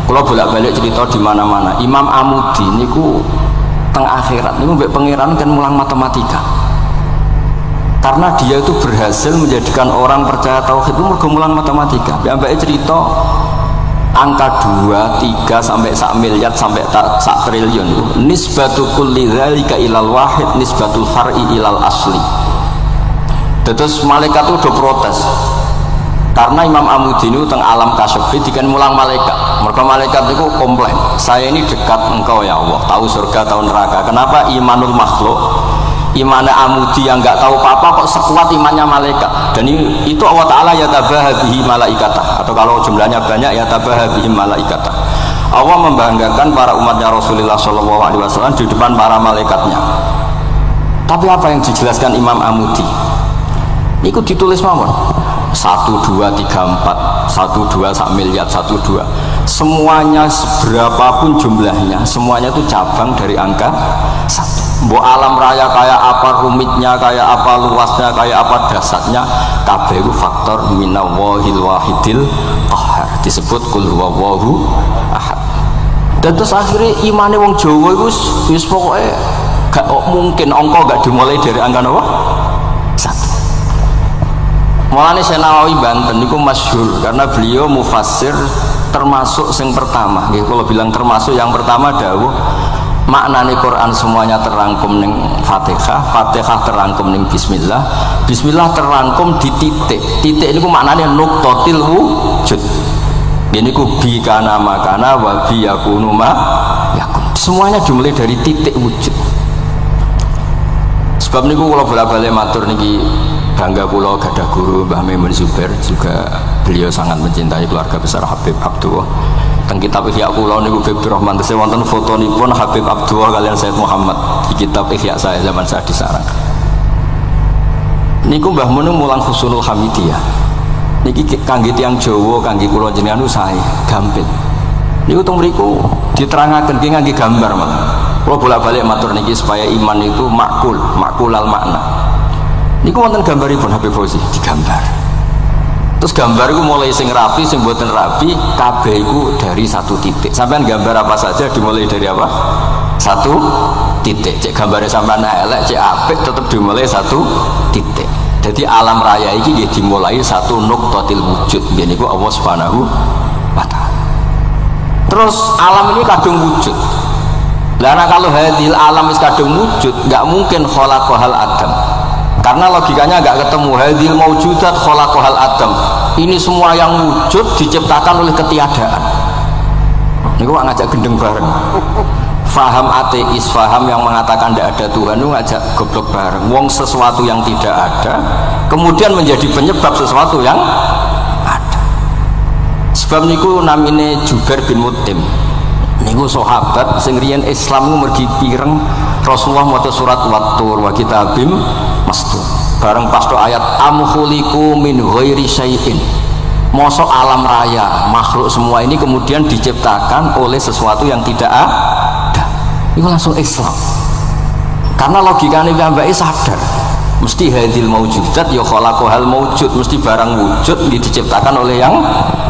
[SPEAKER 1] Kalau bolak-balik cerita di mana-mana, Imam Amudi niku teng akhirat niku mbek pangeran kan mulang matematika. Karena dia itu berhasil menjadikan orang percaya tauhid itu mergo mulang matematika. Mbake cerita angka 2, 3 sampai sak miliar sampai sak triliun itu nisbatu kulli dzalika ilal wahid nisbatul far'i ilal asli. Terus malaikat itu udah protes karena Imam Amudi itu teng alam kasyafi dikan mulang malaikat. Mereka malaikat itu komplain, saya ini dekat engkau ya Allah, tahu surga tahu neraka. Kenapa imanul makhluk, imannya Amudi yang nggak tahu apa-apa kok sekuat imannya malaikat? Dan itu Allah Ta'ala yatabaha bihi malaikatah, atau kalau jumlahnya banyak yatabaha bihi malaikatah. Allah membanggakan para umatnya Rasulullah SAW di depan para malaikatnya. Tapi apa yang dijelaskan Imam Amudi? Itu ditulis mawon 1, 2, 3, 4 1, 2 sak miliar 1, 2 semuanya seberapapun jumlahnya semuanya itu cabang dari angka 1. Mbok alam raya kayak apa rumitnya, kayak apa luasnya, kayak apa dasarnya, kabeh itu faktor minallahil wahidil qahar, disebut qul huwallahu ahad. Dan terus akhirnya imane wong Jawa itu wis pokoke Gak mungkin angka gak dimulai dari angka apa? 1. Mulane Syekh Nawawi Banten niku masyhur karena beliau mufassir termasuk yang pertama. Nggih kula bilang termasuk yang pertama dawuh maknane Quran semuanya terangkum ning Fatihah, Fatihah terangkum ning Bismillah, Bismillah terangkum di titik. Titik niku maknane nuqtatil wujud. Ini ku bi kana makana wa bi yakunu ma yakun. Semuanya dimulai dari titik wujud. Sebab niku kula bolak-balik matur niki bangga kula gadah guru Mbah Maimun Zubair, juga beliau sangat mencintai keluarga besar Habib Abdullah. Teng kitab Ihya kula niku Habib Rahman tesih wonten fotonipun Habib Abdullah kalian Said Muhammad di kitab Ihya saya zaman saya di sarang. Niku Mbah Mun mulang Husnul Hamidiyah. Niki kangge tiyang Jawa, kangge kula jenengan sae gampil. Niku teng mriku diterangaken ki ngangge gambar malah. Kula bolak-balik matur niki supaya iman itu makulal makna. Niku wonten gambaripun Habib Fauzi digambar. Terus gambar itu mulai sing rapi, sing mboten rapi, kabeh iku dari satu titik. Sampean gambar apa saja dimulai dari apa? Satu titik. Cek gambarnya sampean elek, cek apik tetap dimulai satu titik. Jadi alam raya ini dia dimulai satu nuqtatil wujud. Niku Allah Subhanahu wa taala. Terus alam ini kadung wujud. Lah kalau hadil alam is kadung wujud, enggak mungkin khalaqahal adam. Karena logikanya nggak ketemu. Hadil maujudat khalaqahal adam. Ini semua yang wujud diciptakan oleh ketiadaan. Ini gua ngajak gendeng bareng. Faham ateis, faham yang mengatakan tidak ada Tuhan itu ngajak goblok bareng. Wong sesuatu yang tidak ada kemudian menjadi penyebab sesuatu yang ada. Sebab niku namine Jubair bin Mut'im. Niku sahabat sing riyen Islam niku mergi pireng Rasulullah maca surat Wat-Tur wa kitabim mastur. Bareng pas ayat am khuliqu min ghairi syai'in. Mosok alam raya, makhluk semua ini kemudian diciptakan oleh sesuatu yang tidak ada. Itu langsung Islam. Karena logikanya piyambake sadar. Mesti hadil maujudat ya khalaqahal maujud, mesti barang wujud diciptakan oleh yang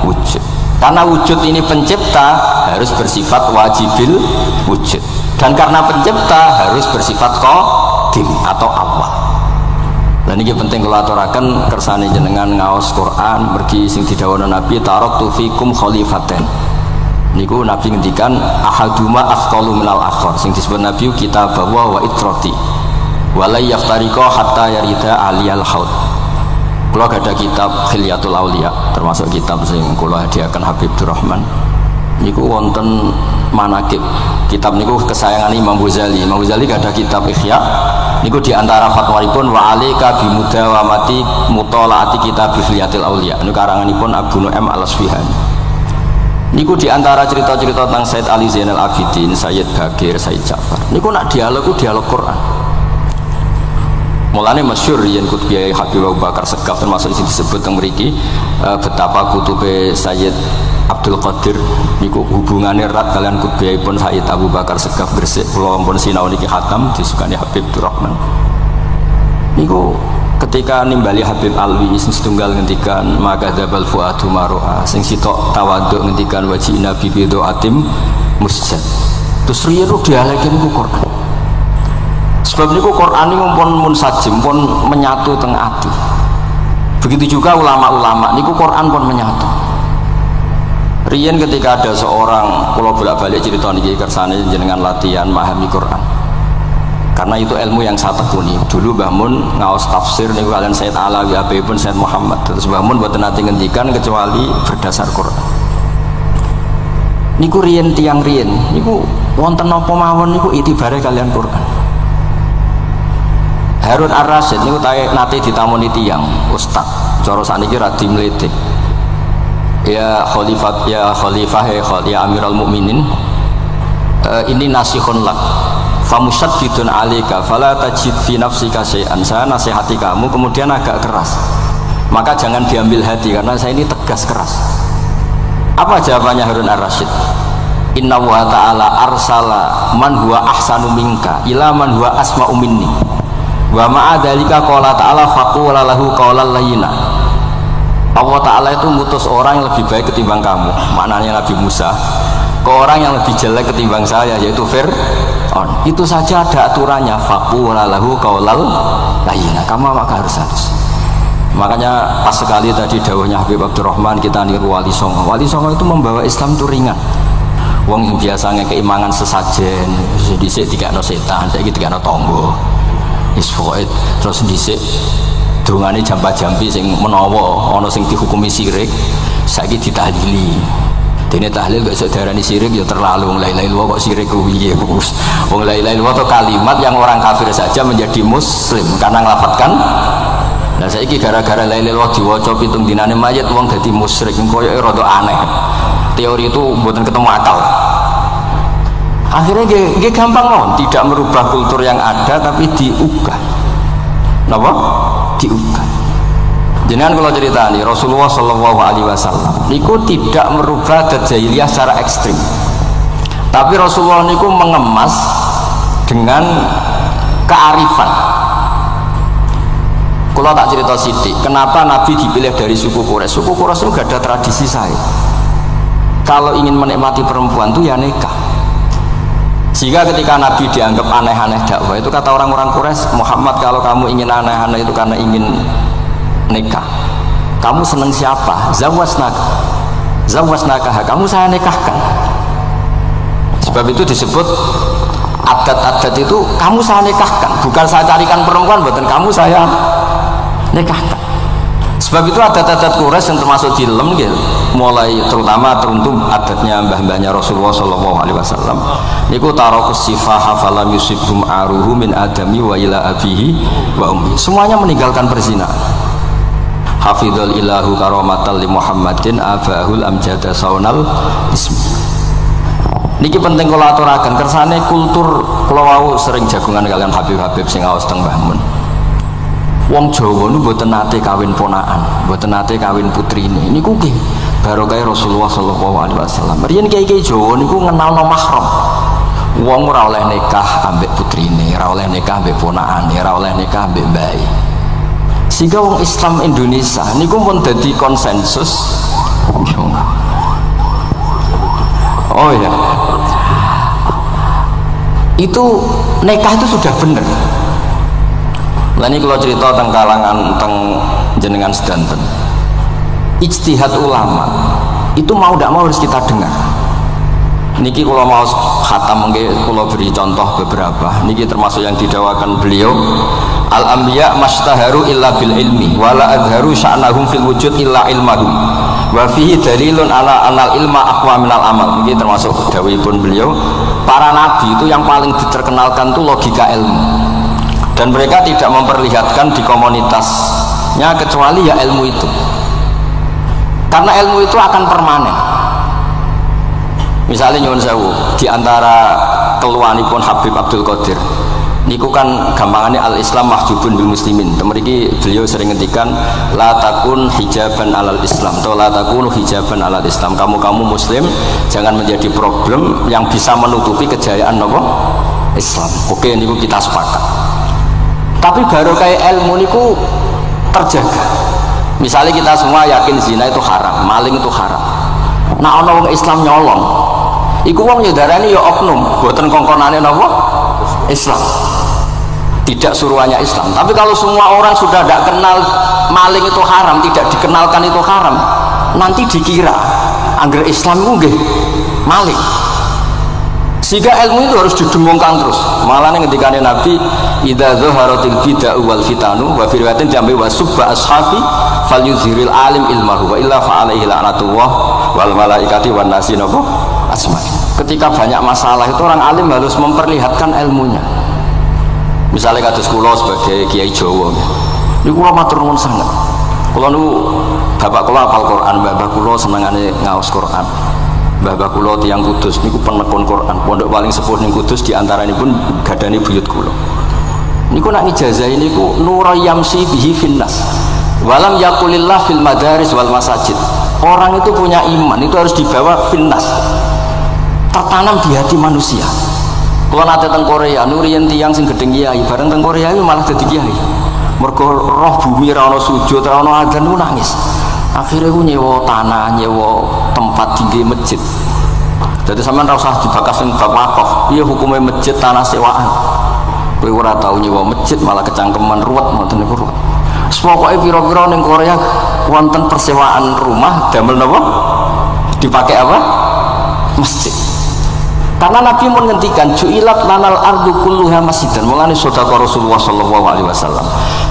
[SPEAKER 1] wujud. Karena wujud ini pencipta harus bersifat wajibil wujud. Dan karena pencipta harus bersifat qadim atau awal. Dan ini penting kalau aturakan kersane jenengan ngaos Quran pergi sing didhawuhna Nabi taraktu fikum khalifaten. Niku Nabi ngendikan ahaduma afqalu minal akhar. Sing disebut Nabi kitab wa itrati. Wala yaftariqa hatta yarida aliyal haud. Kula ada kitab Khilyatul Auliya, termasuk kitab sing kula hadiahkan Habib Durrahman. Niku wonten manakib. Kitab niku kesayangan Imam Ghazali. Imam Ghazali ada kitab Ihya. Niku diantara fatwanipun wa alika bimudawamati mutolaati kitab Khilyatul Auliya. Niku karanganipun Abu Nu'aim Al-Asfihani. Niku diantara cerita-cerita tentang Said Ali Zainal Abidin, Sayyid Bagir, Sayyid Ja'far. Niku nak dialog Quran. Mulane masyhur yen kutubiyai Habib Abu Bakar Segaf termasuk isi disebut teng mriki betapa kutube Sayyid Abdul Qadir niku hubungannya erat kalian kutubiyaipun Sayyid Abu Bakar Segaf Gresik. Kula pun sinau niki khatam disukani Habib Durrahman. Niku ketika nimbali Habib Alwi sing setunggal ngendikan maka dzabal fuadu maroha sing sitok tawaduk ngendikan wajina bibido atim musjad. Terus riyen dialeki niku Quran. Sebab niku Quran ini pun sajim pun menyatu tengah hati. Begitu juga ulama-ulama niku Quran pun menyatu. Riyen ketika ada seorang kula bolak-balik cerita niki kersane jenengan latihan memahami Quran. Karena itu ilmu yang saya tekuni. Dulu Mbah Mun ngaos tafsir niku kalian Said Alawi pun Said Muhammad. Terus Mbah Mun mboten nate ngendikan kecuali berdasar Quran. Niku riyen tiang riyen niku wonten napa mawon niku itibare kalian Quran. Harun Ar-Rasyid niku nate ditamoni tiyang ustaz cara sakniki ra dimledek. Ya khalifah ya Amirul Mukminin ini nasihun lak famusyaddidun alika fala tajid fi nafsika syai'an. Saya nasihati kamu kemudian agak keras. Maka jangan diambil hati karena saya ini tegas keras. Apa jawabannya Harun Ar-Rasyid? Inna wa ta'ala arsala man huwa ahsanu minka ila man huwa asma'u minni. Wa ma'adhalika qala ta'ala faqula lahu qawlan layyina. Allah Ta'ala itu mutus orang yang lebih baik ketimbang kamu. Maknanya Nabi Musa. ke orang yang lebih jelek ketimbang saya, yaitu Fir'aun. Itu saja ada aturannya. Faqula lahu qaulal layyina. Kamu maka harus halus. Makanya pas sekali tadi dawuhnya Habib Abdurrahman, kita niru Wali Songo. Wali Songo itu membawa Islam itu ringan. Wong yang biasanya keimangan sesajen, dhisik dikakno setan, saiki dikakno tangga. Wis pokoke terus dhisik dongane jampa-jampi sing menawa ana sing dihukumi syirik, saiki ditahlili. Dene tahlil kok iso diarani syirik ya terlalu. La ilaha illallah kok syirik ku piye, Gus? Wong la ilaha illallah itu kalimat yang orang kafir saja menjadi muslim karena nglafatkan. Nah saiki gara-gara la ilaha illallah diwaca pitung dinane mayit wong dadi musyrik, koyoke rada aneh. Teori itu mboten ketemu akal. Akhirnya nggih gampang loh, tidak merubah kultur yang ada tapi diubah. Napa? Diubah. Jenengan kalau cerita nih Rasulullah Shallallahu Alaihi Wasallam niku tidak merubah adat jahiliyah secara ekstrim, tapi Rasulullah niku mengemas dengan kearifan. Kalau tak cerita sidik, kenapa Nabi dipilih dari suku Quraisy? Suku Quraisy itu gak ada tradisi saya. Kalau ingin menikmati perempuan tuh ya nikah. Sehingga ketika Nabi dianggap aneh-aneh dakwah itu kata orang-orang Quraisy, Muhammad kalau kamu ingin aneh-aneh itu karena ingin nikah. Kamu seneng siapa? Zawasnaka, kamu saya nikahkan. Sebab itu disebut adat-adat itu kamu saya nikahkan, bukan saya carikan perempuan, bukan kamu saya nikahkan. Sebab itu adat-adat Quraisy yang termasuk dilem gitu, mulai terutama teruntuk adatnya mbah-mbahnya Rasulullah Shallallahu Alaihi Wasallam. Niku tarokus sifaha falam yusibhum aruhu min adami wa ila abihi wa ummi. Semuanya meninggalkan perzinahan. Hafidhul ilahu karomatal li Muhammadin abahul amjada saunal ismi. Niki penting kula aturaken kersane kultur kula wau sering jagungan kalian Habib-habib sing aos teng Mbah Mun. Wong Jawa niku mboten nate kawin ponakan, mboten nate kawin putrine. Niku nggih barokah Rasulullah sallallahu alaihi wasallam. Riyen kiai-kiai Jawa niku ngenalno mahram. Wong ora oleh nikah ambek putrine, ora oleh nikah ambek ponakane, ora oleh nikah ambek mbae. Sehingga wong Islam Indonesia niku pun dadi konsensus. Oh ya. Itu nikah itu sudah benar. Lah ini kalau cerita tentang kalangan tentang jenengan sedanten. Ijtihad ulama itu mau tidak mau harus kita dengar. Niki kalau mau khatam mungkin kalau beri contoh beberapa. Niki termasuk yang didawakan beliau. Al-anbiya mastaharu illa bil ilmi wala adharu sya'nahum fil wujud illa ilmahum wa fihi dalilun ala anal ilma aqwa minal amal. Niki termasuk dawuhipun beliau. Para nabi itu yang paling diterkenalkan itu logika ilmu, dan mereka tidak memperlihatkan di komunitasnya kecuali ya ilmu itu, karena ilmu itu akan permanen. Misalnya nyuwun sewu di antara keluhanipun Habib Abdul Qadir niku kan gampangannya al-Islam mahjubun bil muslimin. Mriki beliau sering ngendikan la takun hijaban alal Islam atau la takun hijaban alal Islam. Kamu muslim jangan menjadi problem yang bisa menutupi kejayaan apa? Islam. Oke, niku kita sepakat. Tapi baru kayak ilmu niku terjaga. Misalnya kita semua yakin zina itu haram, maling itu haram. Nah ana wong Islam nyolong, iku wong nyedarani ya oknum, boten kongkonane napa? Islam. Tidak suruhannya Islam. Tapi kalau semua orang sudah tidak kenal maling itu haram, tidak dikenalkan itu haram, nanti dikira angger Islam itu nggih maling. Sehingga ilmu itu harus didengungkan terus. Malah ngendikane Nabi, idza dzaharatil bid'ah wal fitanu wa fi riwayatin jambi wa subba ashabi falyuzhiril alim ilmahu wa illa fa alaihi la'natullah wal malaikati wan nasi ajmain. Ketika banyak masalah itu orang alim harus memperlihatkan ilmunya. Misalnya kados kula sebagai kiai Jawa, niku kula matur nuwun sanget. Kula niku bapak kula hafal Quran, bapak kula senengane ngaos Quran. Bapak kula tiyang Kudus niku penekun Quran. Pondok paling sepuh ning Kudus diantaranipun gadani buyut kula. Niku nak ngijazah niku nurayamsi bihi finnas. Walam yaqulillah fil madaris wal masajid. Orang itu punya iman itu harus dibawa finnas, tertanam di hati manusia. Kalau nate teng Korea, nurian tiang sing gedeng kiai, bareng teng Korea itu malah jadi kiai. Mergo roh bumi ra ono sujud, ra ono adzan nangis. Akhirnya aku nyewa tanah, nyewa tempat tinggi masjid. Jadi sampean ora usah dibakas ning bab wakaf. Piye hukume masjid tanah sewaan? Kowe ora tau nyewa masjid malah kecangkeman ruwet ngoten niku ruwet. Pokoke pira-pira ning Korea wonten persewaan rumah damel napa? Dipakai apa? Masjid. Karena Nabi pun ngendikan ju'ilat lanal ardu kulluha masjidan. Mulane sedekah Rasulullah sallallahu alaihi wasallam.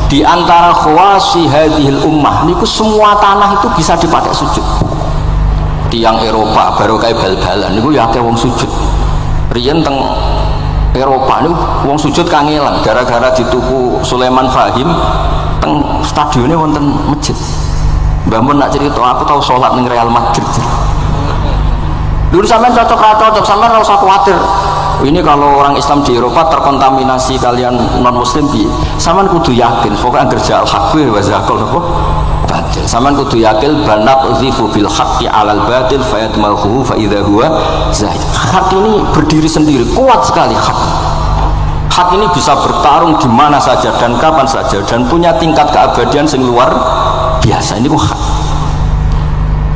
[SPEAKER 1] Di antara khawasi hadhil ummah niku semua tanah itu bisa dipakai sujud. Tiang Eropa baru kayak bal-balan niku ya akeh wong sujud. Riyen teng Eropa niku wong sujud kangelan gara-gara dituku Sulaiman Fahim teng stadione wonten masjid. Mbah mun nak cerita aku tahu salat ning Real Madrid. Dulu sampean cocok, sampean ora usah khawatir. Ini kalau orang Islam di Eropa terkontaminasi kalian non muslim bi. Sampean kudu yakin pokoknya anggere ja'al haqqi wa zaqal apa? Batil. Sampean kudu yakin banat uzifu bil haqqi 'alal batil fayadmahu fa idza huwa zahid. Hak ini berdiri sendiri, kuat sekali hak. Hak ini bisa bertarung di mana saja dan kapan saja dan punya tingkat keabadian yang luar biasa. Ini hak.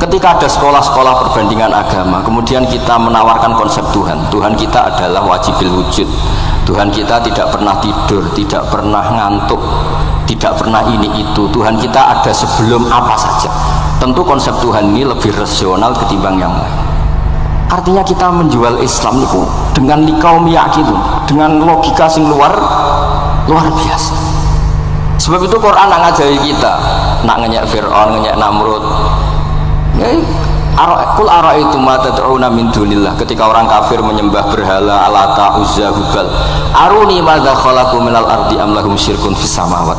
[SPEAKER 1] Ketika ada sekolah-sekolah perbandingan agama, kemudian kita menawarkan konsep Tuhan. Tuhan kita adalah wajibil wujud. Tuhan kita tidak pernah tidur, tidak pernah ngantuk, tidak pernah ini itu. Tuhan kita ada sebelum apa saja. Tentu konsep Tuhan ini lebih rasional ketimbang yang lain. Artinya kita menjual Islam itu dengan likaumiyah gitu, dengan logika sing luar biasa. Sebab itu Quran nak ngajari kita, nak ngenyek Fir'aun, ngenyek Namrud. Kul ara'aitum ma tad'una min dunillah, ketika orang kafir menyembah berhala Alata, Uzza, Hubal. Aruni madza khalaqu minal ardi am lahum syirkun fis samawat.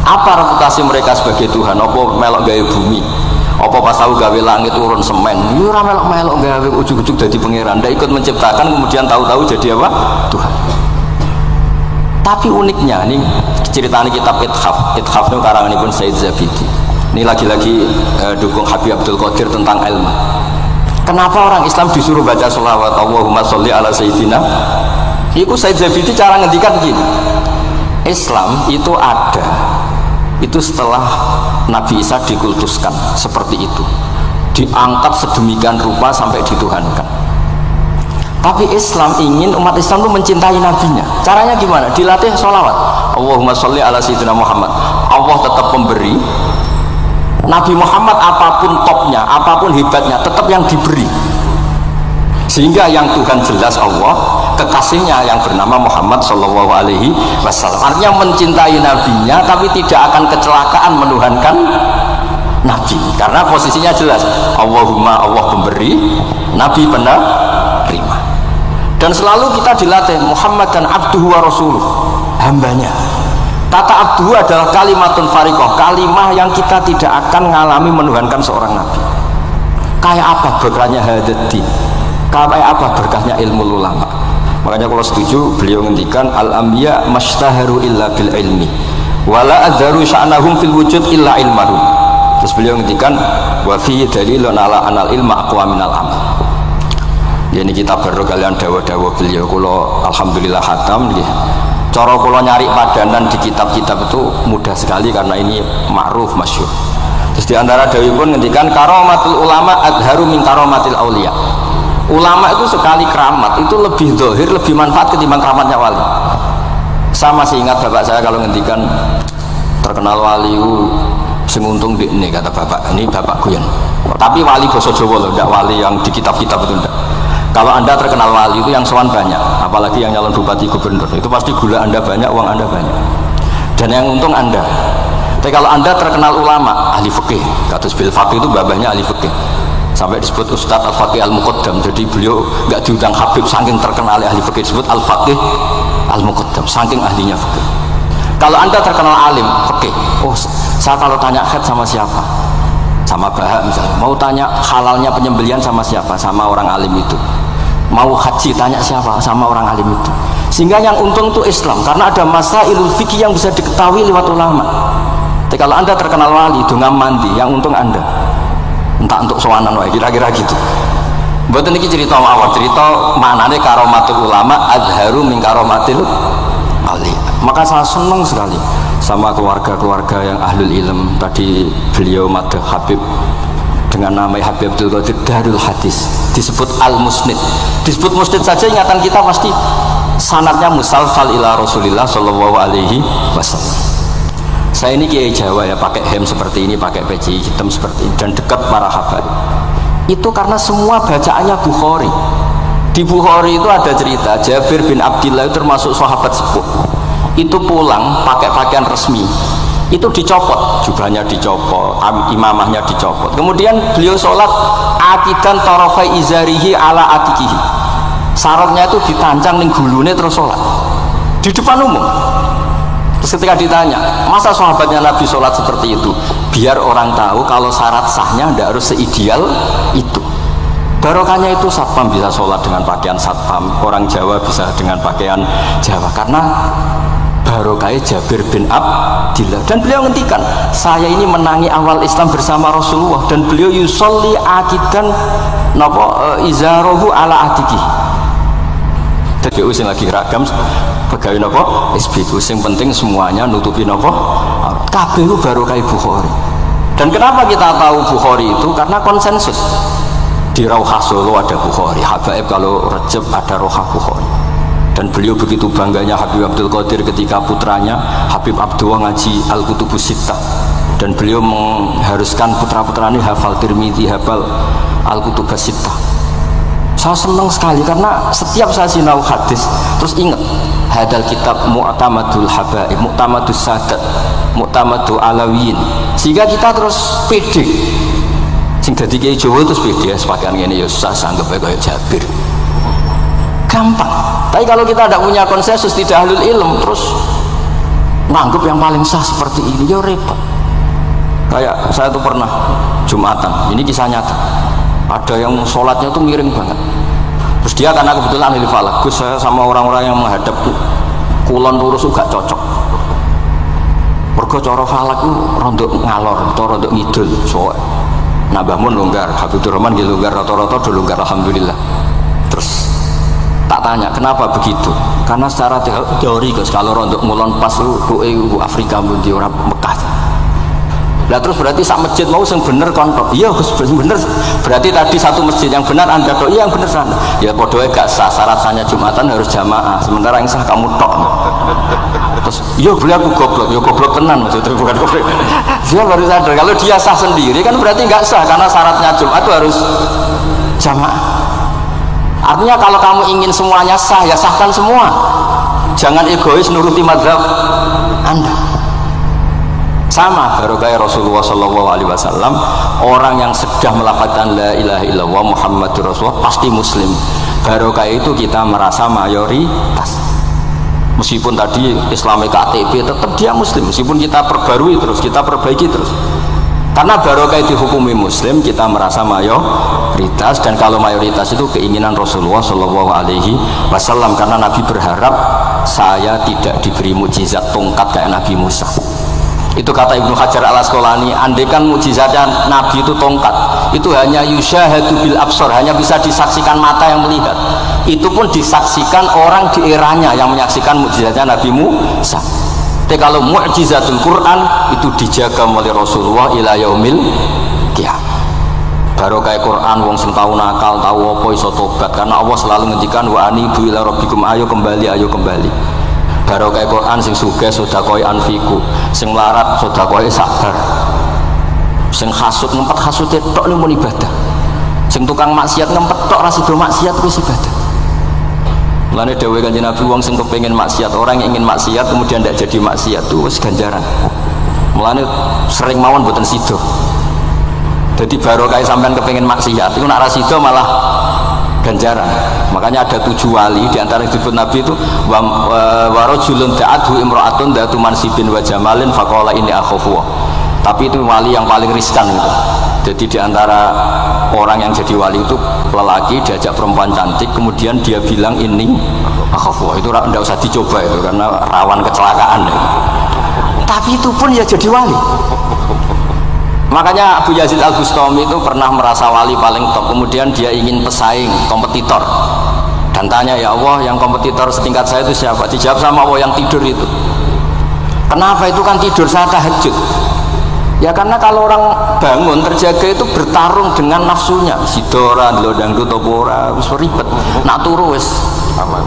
[SPEAKER 1] Apa reputasi mereka sebagai Tuhan? Apa melok gawe bumi? Apa pas tahu gawe langit turun semen? Yo ora melok gawe ujug-ujug dadi pangeran, ndak ikut menciptakan kemudian tahu-tahu jadi apa? Tuhan. Tapi uniknya ini ceritanya kitab Ithaf itu karanganipun Said Zabidi. Ini lagi-lagi dukung Habib Abdul Qadir tentang ilmu. Kenapa orang Islam disuruh baca sholawat Allahumma sholli ala sayyidina? Itu Said Zabidi cara ngendikan begini. Islam itu ada, itu setelah Nabi Isa dikultuskan seperti itu, diangkat sedemikian rupa sampai dituhankan. Tapi Islam ingin umat Islam itu mencintai nabinya. Caranya gimana? Dilatih sholawat Allahumma sholli ala sayyidina Muhammad. Allah tetap memberi. Nabi Muhammad apapun topnya, apapun hebatnya, tetap yang diberi. Sehingga yang Tuhan jelas Allah, kekasihnya yang bernama Muhammad Sallallahu Alaihi Wasallam. Artinya mencintai nabinya, tapi tidak akan kecelakaan menuhankan nabi. Karena posisinya jelas. Allahumma Allah pemberi, Nabi penerima. Dan selalu kita dilatih Muhammad dan abduhu wa rasuluh, hambanya. Kata abduhu adalah kalimatun fariqah, kalimah yang kita tidak akan mengalami menuhankan seorang nabi. Kayak apa berkahnya hadati, kayak apa berkahnya ilmu ulama. Makanya kalau setuju beliau ngendikan al-anbiya mashtaharu illa bil ilmi wala adzaru sya'nahum fil wujud illa ilmahum. Terus beliau ngendikan wa fi dalilun ala anal ilma aqwa minal amal. Ya ini kita baru kalian dawa-dawa beliau kalau alhamdulillah hatam nggih. Cara kula nyari padanan di kitab-kitab itu mudah sekali karena ini ma'ruf masyhur. Terus di antara dawuhipun ngendikan karamatul ulama adharu min karamatil auliya. Ulama itu sekali keramat itu lebih zahir, lebih manfaat ketimbang keramatnya wali. Saya masih ingat bapak saya kalau ngendikan terkenal wali sing untung ini kata bapak. Ini bapak Guyon. Tapi wali basa Jawa loh, tidak wali yang di kitab-kitab itu enggak. Kalau anda terkenal wali itu yang sowan banyak, apalagi yang nyalon bupati gubernur, itu pasti gula anda banyak, uang anda banyak, dan yang untung anda. Tapi kalau anda terkenal ulama, ahli fikih, kados bil faqih itu babahnya ahli fikih, sampai disebut Ustadz Al-Faqih Al-Muqaddam. Jadi beliau nggak diundang Habib saking terkenal ahli fikih, disebut Al-Faqih Al-Muqaddam, saking ahlinya fikih. Kalau anda terkenal alim fikih, oh saya kalau tanya khed sama siapa? Sama Bahak misalnya, mau tanya halalnya penyembelian sama siapa? Sama orang alim itu. Mau haji tanya siapa? Sama orang alim itu. Sehingga yang untung itu Islam, karena ada masailul fikih yang bisa diketahui lewat ulama. Tapi kalau anda terkenal wali, dengan mandi, yang untung anda. Entah untuk sowanan wae, kira-kira gitu. Mboten iki cerita awal, cerita maknane karomatul ulama adharu min karomatil auliya. Maka saya senang sekali sama keluarga-keluarga yang ahlul ilm. Tadi beliau madhah Habib dengan nama Habib Abdul Qadir Darul Hadis, disebut Al-Musnid. Disebut musnid saja ingatan kita pasti sanadnya musalsal ila Rasulillah sallallahu alaihi wasallam. Saya ini kiai Jawa ya, pakai hem seperti ini, pakai peci hitam seperti ini, dan dekat para habaib. Itu karena semua bacaannya Bukhari. Di Bukhari itu ada cerita Jabir bin Abdillah itu termasuk sahabat sepuh. Itu pulang pakai pakaian resmi. Itu dicopot, jubahnya dicopot, imamahnya dicopot. Kemudian beliau sholat akidan tarafai izarihi ala atikihi. Sarungnya itu ditancang ning gulune terus sholat di depan umum. Terus ketika ditanya, masa sahabatnya Nabi sholat seperti itu? Biar orang tahu kalau syarat sahnya tidak harus seideal itu. Barokahnya itu satpam bisa sholat dengan pakaian satpam, orang Jawa bisa dengan pakaian Jawa, karena barokahnya Jabir bin Abdillah. Dan beliau ngendikan, saya ini menangi awal Islam bersama Rasulullah, dan beliau yusolli akidan izarohu ala atiki. Jadi usin lagi ragam pegawai nopo SBU, sing penting semuanya nutupi nopo kabeh barokah Bukhari. Dan kenapa kita tahu Bukhari itu? Karena konsensus. Di Rauhah Solo ada Bukhari, Habaib kalau Rejab ada Rauhah Bukhari. Dan beliau begitu bangganya Habib Abdul Qadir ketika putranya Habib Abdullah ngaji Al-Kutubus Sittah, dan beliau mengharuskan putra-putranya hafal Tirmidzi, hafal Al-Kutubus Sittah. Saya senang sekali karena setiap saya sinau hadis terus ingat hadal kitab Mu'tamadul Habaib, Mu'tamadus Sadat, Mu'tamadul Alawiyin, sehingga kita terus pede. Sing dadi kiai Jawa terus pede sepakaian ngene ya sah sanggep kayak Jabir. Gampang. Tapi kalau kita tidak punya konsensus, tidak ahlul ilm, terus nganggep yang paling sah seperti ini, ya repot. Kayak saya tuh pernah Jumatan, ini kisah nyata. Ada yang sholatnya tuh miring banget. Terus dia karena kebetulan ahli falak, Gus, saya sama orang-orang yang menghadap kulon lurus gak cocok. Mergo cara falak itu rondok ngalor atau rondok ngidul. Soalnya Nabah Mun longgar, Habibur Rahman gitu longgar, rata-rata udah longgar, alhamdulillah. Terus tak tanya kenapa begitu, karena secara teori Gus, kalau rondok ngulon pas itu Afrika di orang Mekah. Nah terus berarti sak masjid mau yang bener kontok, iya Gus bener, berarti tadi satu masjid yang benar anda tok, iya yang bener sana. Ya podoe gak sah, syarat sahnya Jumatan harus jamaah, sementara yang sah kamu tok. Terus iya beliau aku goblok, ya goblok tenan maksudnya, bukan goblok. Dia baru sadar kalau dia sah sendiri kan berarti nggak sah, karena syaratnya Jumat itu harus jamaah. Artinya kalau kamu ingin semuanya sah, ya sahkan semua, jangan egois nuruti mazhab anda. Sama barokah Rasulullah sallallahu alaihi wasallam, orang yang sudah melafazkan la ilaha illallah Muhammadur Rasulullah pasti muslim. Barokah itu kita merasa mayoritas. Meskipun tadi Islami KTP tetap dia muslim, meskipun kita perbarui terus, kita perbaiki terus. Karena barokah dihukumi muslim, kita merasa mayoritas, dan kalau mayoritas itu keinginan Rasulullah sallallahu alaihi wasallam, karena Nabi berharap saya tidak diberi mukjizat tongkat kayak Nabi Musa. Itu kata Ibnu Hajar Al-Asqalani, andaikan mukjizatnya Nabi itu tongkat, itu hanya yusyahadu bil absar, hanya bisa disaksikan mata yang melihat. Itu pun disaksikan orang di eranya yang menyaksikan mukjizatnya Nabi Musa. Tapi kalau mukjizatul Quran itu dijaga oleh Rasulullah ila yaumil qiyamah. Barokah Quran wong sing tau nakal, tau apa iso tobat, karena Allah selalu ngendikan wa anibu ila rabbikum, ayo kembali, ayo kembali. Barokah Quran sing sugih sedekah anfiku, sing melarat sedekah sabar, sing hasud ngempet hasude tok niku ibadah, sing tukang maksiat ngempet tok ra sido maksiat kuwi ibadah. Mulane dawuh Kanjeng Nabi, wong sing kepengin maksiat, orang yang ingin maksiat kemudian tidak jadi maksiat itu wis ganjaran. Mulane sering mawon mboten sida. Jadi barokah sampean kepengin maksiat itu nak ra sida malah ganjaran. Makanya ada 7 wali di antara disebut Nabi itu wa rajulun da'athu imra'atun datu mansibin wa jamalin faqala inni akhafu. Tapi itu wali yang paling riskan gitu. Jadi di antara orang yang jadi wali itu lelaki diajak perempuan cantik, kemudian dia bilang ini akhafu. Itu tidak usah dicoba itu karena rawan kecelakaan gitu. Tapi itu pun ya jadi wali. Makanya Abu Yazid Al-Bustami itu pernah merasa wali paling top, kemudian dia ingin pesaing kompetitor dan tanya, ya Allah, yang kompetitor setingkat saya itu siapa? Dijawab sama Allah, yang tidur itu. Kenapa? Itu kan tidur saya tahajud.
[SPEAKER 2] Ya karena kalau orang bangun terjaga itu bertarung dengan nafsunya. Sidora, dangdut opora, wis ribet. Nak turu wis aman.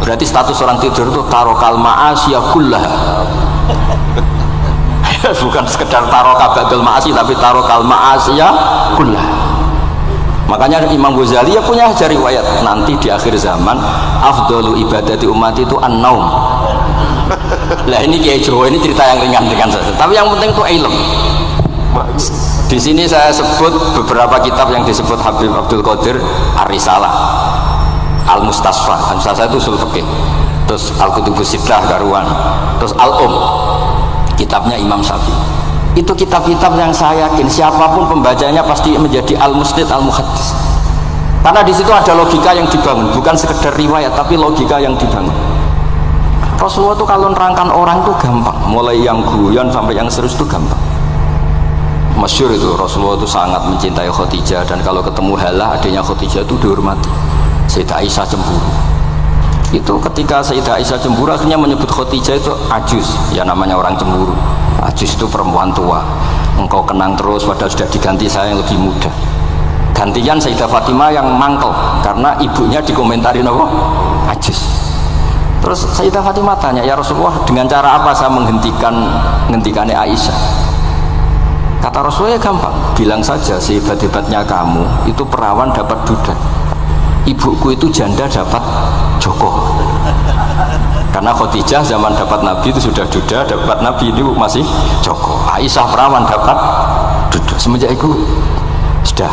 [SPEAKER 2] Berarti status orang tidur itu tarokal ma'asya kullah. Bukan sekedar tarokal ba'dal ma'asi, tapi tarokal ma'asya kullah. Makanya Imam Ghazali ya punya riwayat nanti di akhir zaman afdalu ibadati umat itu an-naum. Lah ini Kiai Jawa ini cerita yang ringan-ringan saja. Tapi yang penting itu ilmu. Di sini saya sebut beberapa kitab yang disebut Habib Abdul Qadir Ar-Risalah, Al-Mustasfa. Al-Mustasfa itu usul fikih. Terus Al-Kutubus Sittah karuan. Terus kitabnya Imam Syafi'i. Itu kitab-kitab yang saya yakin siapapun pembacanya pasti menjadi al-musnid al-muhaddis. Karena di situ ada logika yang dibangun, bukan sekedar riwayat tapi logika yang dibangun. Rasulullah itu kalau nerangkan orang itu gampang, mulai yang guyon sampai yang serius itu gampang. Masyhur itu Rasulullah itu sangat mencintai Khadijah, dan kalau ketemu Halah adiknya Khadijah itu dihormati. Sayyidah Aisyah cemburu. Itu ketika Sayyidah Aisyah cemburu akhirnya menyebut Khadijah itu ajus, ya namanya orang cemburu. Ajus itu perempuan tua. Engkau kenang terus padahal sudah diganti saya yang lebih muda. Gantian Sayyidah Fatimah yang mangkel karena ibunya dikomentarin apa? Ajus. Terus Sayyidah Fatimah tanya, ya Rasulullah, dengan cara apa saya menghentikannya Aisyah? Kata Rasulullah, ya gampang, bilang saja sehebat-hebatnya kamu itu perawan dapat duda, ibuku itu janda dapat joko. Karena Khadijah zaman dapat Nabi itu sudah duda, dapat Nabi itu masih joko. Aisyah perawan dapat duda. Semenjak itu sudah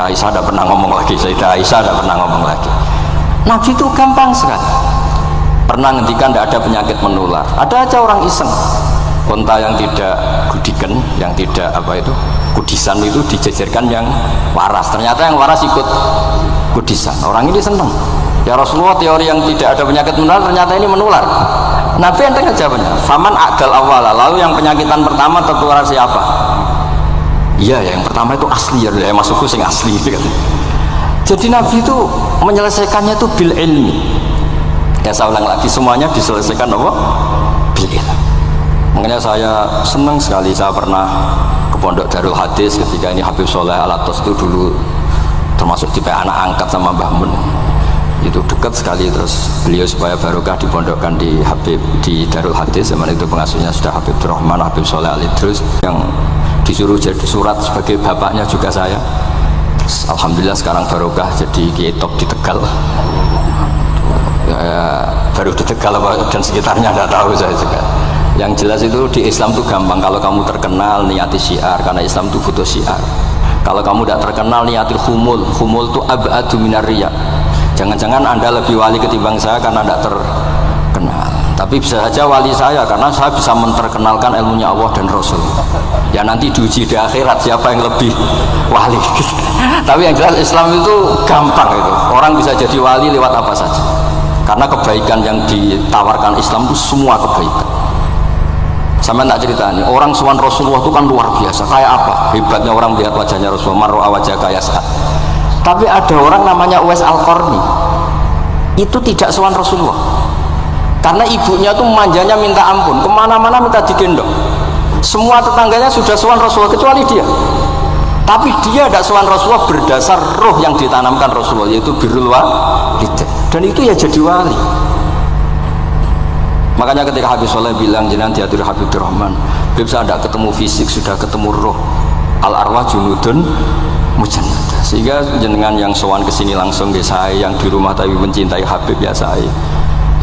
[SPEAKER 2] Aisyah tidak pernah ngomong lagi. Sayyidah Aisyah tidak pernah ngomong lagi. Nabi itu gampang sekali. Pernah ngendikan tidak ada penyakit menular. Ada aja orang iseng. Unta yang tidak gudikan, yang tidak kudisan itu dijejerkan yang waras. Ternyata yang waras ikut kudisan. Orang ini senang. Ya Rasulullah, teori yang tidak ada penyakit menular ternyata ini menular. Nabi enteng aja jawabnya. Faman akal awala. Lalu yang penyakitan pertama tertular siapa? Iya, yang pertama itu asli ya, masukku sing asli. Jadi Nabi itu menyelesaikannya itu bil ilmi. Ya saya ulang lagi, semuanya diselesaikan apa? Bil ilmi. Makanya saya senang sekali, saya pernah ke Pondok Darul Hadis ketika ini Habib Soleh Al-Atos itu dulu termasuk tipe anak angkat sama Mbah Mun. Itu dekat sekali, terus beliau supaya barokah dipondokkan di Darul Hadis. Zaman itu pengasuhnya sudah Habib Rahman, Habib Soleh Al-Idrus yang disuruh jadi surat sebagai bapaknya juga saya. Terus, alhamdulillah sekarang barokah jadi kiai top di Tegal. Baru di Tegal dan sekitarnya tidak tahu saya juga. Yang jelas itu di Islam itu gampang. Kalau kamu terkenal niati syiar, karena Islam itu butuh syiar. Kalau kamu tidak terkenal niati humul itu ab'adu minar riya. Jangan-jangan Anda lebih wali ketimbang saya karena tidak terkenal. Tapi bisa saja wali saya karena saya bisa menterkenalkan ilmunya Allah dan Rasul. Ya nanti diuji di akhirat siapa yang lebih wali. Tapi yang jelas Islam itu gampang itu. Orang bisa jadi wali lewat apa saja. Karena kebaikan yang ditawarkan Islam itu semua kebaikan. Sama tak cerita nih, orang sowan Rasulullah itu kan luar biasa. Kayak apa hebatnya orang melihat wajahnya Rasulullah, mar'a wajah kaya saat. Tapi ada orang namanya Uwais Al-Qarni, itu tidak sowan Rasulullah. Karena ibunya tuh manjanya minta ampun, kemana-mana minta digendong. Semua tetangganya sudah sowan Rasulullah kecuali dia. Tapi dia tidak sowan Rasulullah berdasar roh yang ditanamkan Rasulullah, yaitu birrul walidain. Dan itu ya jadi wali. Makanya ketika Habib Soleh bilang jenengan diatur Habib Rahman, Habib saya tidak ketemu fisik, sudah ketemu roh. Al arwah junudun mujannadah. Sehingga jenengan yang sowan kesini langsung ke saya, yang di rumah tapi mencintai Habib ya saya.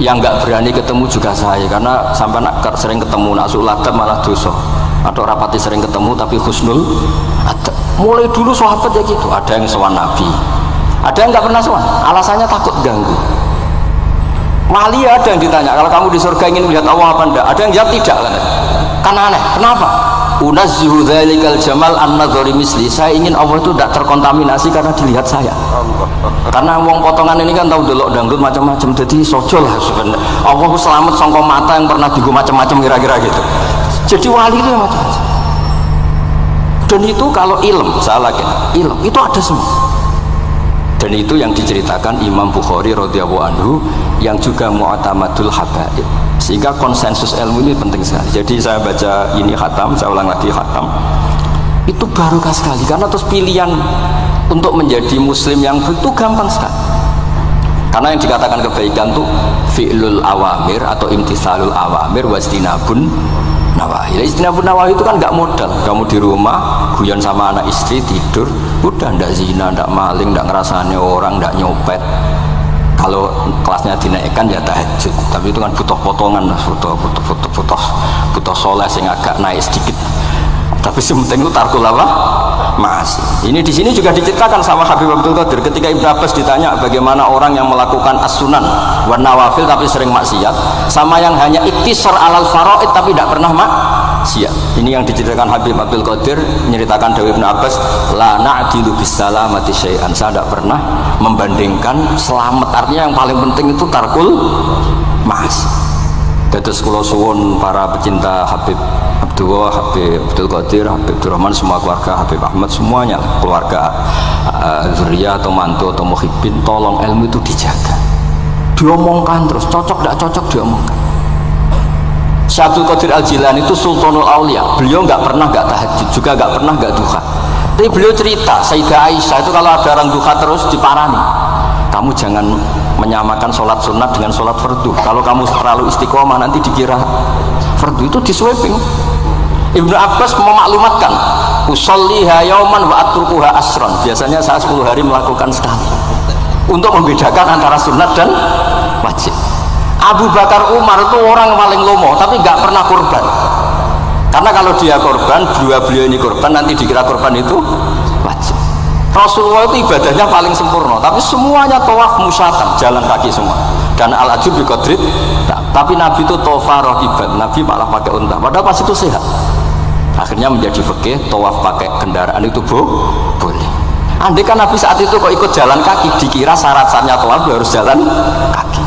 [SPEAKER 2] Yang nggak berani ketemu juga saya, karena sampai sering ketemu nak suladab malah dosa. Atau rapati sering ketemu tapi husnul adab. Mulai dulu sahabat ya gitu. Ada yang sowan Nabi, ada yang nggak pernah sowan. Alasannya takut ganggu. Wali ada yang ditanya, kalau kamu di surga ingin melihat Allah apa enggak? Ada yang jawab tidak kan? Kan aneh. Kenapa? Unazzihu dzalikal jamal an-nadhari misli. Saya ingin Allah itu tidak terkontaminasi karena dilihat saya. Karena wong potongan ini kan tahu delok dangdut macam-macam. Jadi sojo lah sebenarnya. Allah selamat sangka mata yang pernah digo macam-macam kira-kira gitu. Jadi wali itu yang macam-macam. Dan itu kalau ilm, saya lagi ilm itu ada semua. Dan itu yang diceritakan Imam Bukhari radhiyallahu anhu yang juga mu'tamadul habaib. Sehingga konsensus ilmu ini penting sekali. Jadi saya baca ini khatam, saya ulang lagi khatam. Itu barokah sekali karena terus pilihan untuk menjadi muslim yang itu gampang sekali. Karena yang dikatakan kebaikan itu fi'lul awamir atau imtithalul awamir wastinabun nawahi. Istinabun nawahi itu kan nggak modal. Kamu di rumah guyon sama anak istri tidur, udah ndak zina, ndak maling, ndak ngerasane orang, ndak nyopet. Kalau kelasnya dinaikkan ya tahajud, tapi itu kan butuh potongan, butuh soleh sing agak naik sedikit. Tapi sementing itu tarkul apa? Ma'asi. Ini di sini juga diceritakan sama Habib Abdul Qadir ketika Ibnu Abbas ditanya bagaimana orang yang melakukan as-sunan wan nawafil tapi sering maksiat, sama yang hanya iktisar alal faraid tapi tidak pernah maksiat. Ini yang diceritakan Habib Abdul Qadir menceritakan dari Ibnu Abbas, la na'dilu bis salamati syai'an. Saya tidak pernah membandingkan selamat, artinya yang paling penting itu tarkul ma'asi. Dados kula suwun para pecinta Habib Abdullah, Habib Abdul Qadir, Habib Abdurrahman, semua keluarga Habib Ahmad, semuanya keluarga zuriyah atau mantu atau muhibbin, tolong ilmu itu dijaga, diomongkan terus, cocok tidak cocok diomongkan. Syekh Abdul Qadir Al-Jilani itu Sultanul Aulia, beliau nggak pernah nggak tahajud, juga nggak pernah nggak duha. Tapi beliau cerita Sayyidah Aisyah itu kalau ada orang duha terus diparani, kamu jangan menyamakan sholat sunat dengan sholat fardu. Kalau kamu terlalu istiqomah nanti dikira fardu, itu di sweeping. Ibnu Abbas memaklumatkan, usolliha yauman wa atrukuha asron. Biasanya saya 10 hari melakukan sekali untuk membedakan antara sunat dan wajib. Abu Bakar Umar itu orang paling lomo tapi nggak pernah korban, karena kalau dia korban, beliau ini korban, nanti dikira korban itu wajib. Rasulullah itu ibadahnya paling sempurna, tapi semuanya tawaf musyatan, jalan kaki semua, dan al-ajub bi qadrit. Tapi Nabi itu tawaf rakiban, Nabi malah pakai unta, padahal pas itu sehat. Akhirnya menjadi fikih, tawaf pakai kendaraan itu boleh. Andai kan Nabi saat itu kok ikut jalan kaki, dikira syarat-syaratnya tawaf harus jalan kaki.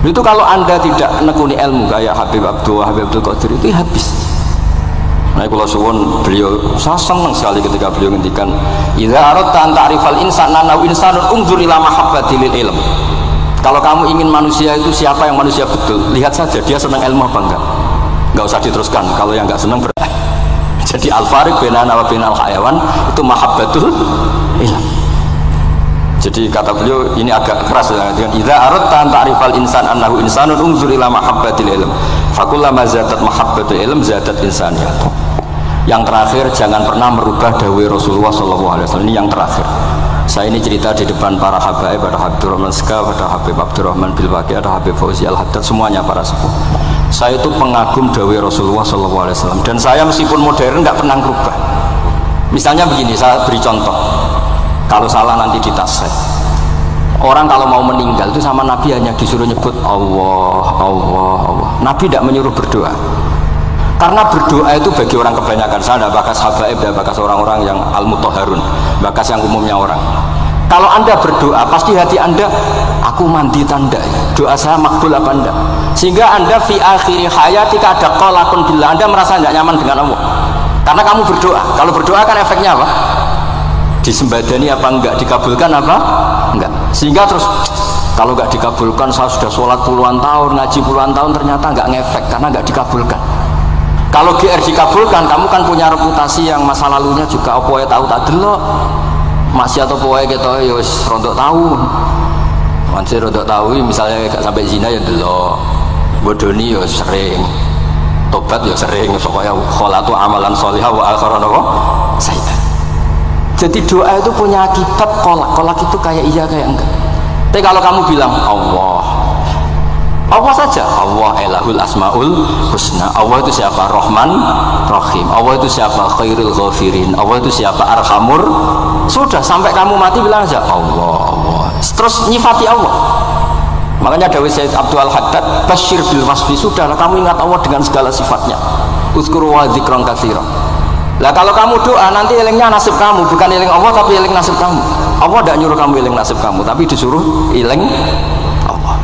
[SPEAKER 2] Itu kalau Anda tidak menekuni ilmu kayak Habib Abdullah, Habib Abdul Qadir, itu habis. Nah, kalau suwun beliau, saya senang sekali ketika beliau ngendikan, idza aradta an ta'rifal insana naw insanun unzur ila mahabbati lil ilm. Kalau kamu ingin manusia itu siapa yang manusia betul, lihat saja dia senang ilmu apa enggak. Enggak usah diteruskan, kalau yang enggak senang berat. Jadi al-fariq bainana wa bainal hayawan itu mahabbatul ilm. Jadi kata beliau ini agak keras ya, dengan idza aradta an ta'rifal insan annahu insanun unzur ila mahabbatil ilm. Fakullama zadat mahabbatul ilm zadat insaniyah. Yang terakhir, jangan pernah merubah dawai Rasulullah SAW. Ini yang terakhir. Saya ini cerita di depan para habaib, ada Habib Abdurrahman Sekaf, ada Habib Abdurrahman Bilbaqi, ada Habib Fauzi Al-Haddad, semuanya para sepuh. Saya itu pengagum dawai Rasulullah SAW, dan saya meskipun modern nggak pernah merubah. Misalnya begini, saya beri contoh. Kalau salah nanti ditasih. Orang kalau mau meninggal itu sama Nabi hanya disuruh nyebut Allah, Allah, Allah. Nabi tidak menyuruh berdoa. Karena berdoa itu bagi orang kebanyakan, saya tidak bakas habaib, tidak bakas orang-orang yang al-mutahharun, bakas yang umumnya orang. Kalau Anda berdoa, pasti hati Anda, aku mandi tanda, doa saya makbul apa enggak? Sehingga Anda fi akhiri hayatika ada qalaqun billah, Anda merasa tidak nyaman dengan Allah. Karena kamu berdoa. Kalau berdoa kan efeknya apa? Disembadani apa enggak, dikabulkan apa enggak. Sehingga terus kalau enggak dikabulkan, saya sudah sholat puluhan tahun, ngaji puluhan tahun, ternyata enggak ngefek karena enggak dikabulkan. Kalau GR dikabulkan, kamu kan punya reputasi yang masa lalunya juga apa ya tahu tak delok. Masih atau poe kita ya wis rontok tahu. Masih rontok tahu misalnya enggak sampai zina ya delok. Bodoni ya sering. Tobat ya sering, pokoknya kholatu amalan sholihah wa akhiran apa? Sayyidah. Jadi doa itu punya akibat kolak. Kolak itu kayak iya kayak enggak. Tapi kalau kamu bilang Allah, Allah saja, Allah elahul asmaul husna. Allah itu siapa? Rahman, Rahim. Allah itu siapa? Khairul ghafirin. Allah itu siapa? Arhamur. Sudah, sampai kamu mati bilang aja Allah, Allah. Terus nyifati Allah. Makanya dawuh Sayyid Abdul Haddad, basyir bil wasfi, sudahlah kamu ingat Allah dengan segala sifatnya. Uzkuru wa dzikran katsiran. Lah kalau kamu doa nanti elingnya nasib kamu, bukan eling Allah tapi eling nasib kamu. Allah tidak nyuruh kamu eling nasib kamu, tapi disuruh eling Allah.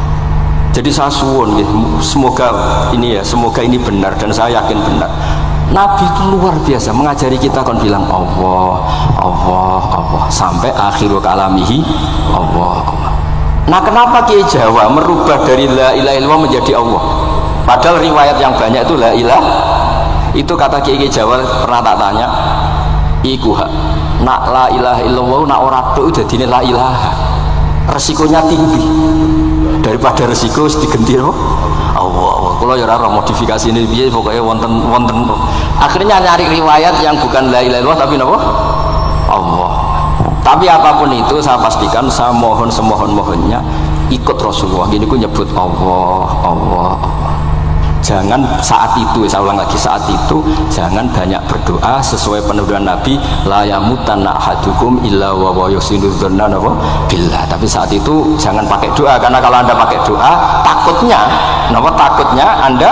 [SPEAKER 2] Jadi saya suwun, semoga ini benar, dan saya yakin benar. Nabi itu luar biasa mengajari kita kon bilang Allah, Allah, Allah sampai akhirul kalamihi Allah, Allah. Nah, kenapa Kiai Jawa merubah dari la ilaha illallah menjadi Allah? Padahal riwayat yang banyak itu la ilaha. Itu kata Kiai Jawa pernah tak tanya, iku hak nak la ilaha illallah nak ora tok dadine la ilaha. Resikonya tinggi. Daripada resiko digenti Allah. Kalau ya ora modifikasi ini piye pokoknya wonten. Akhirnya nyari riwayat yang bukan la ilaha illallah tapi napa? Allah. Tapi apapun itu saya pastikan, saya mohon semohon-mohonnya ikut Rasulullah. Gini ku nyebut Allah, Allah, Allah. Jangan saat itu, saya ulang lagi, saat itu jangan banyak berdoa sesuai penurunan Nabi, la yamutanna ahadukum illa wa huwa yuhsinu dzanna billah. Tapi saat itu jangan pakai doa, karena kalau Anda pakai doa takutnya Anda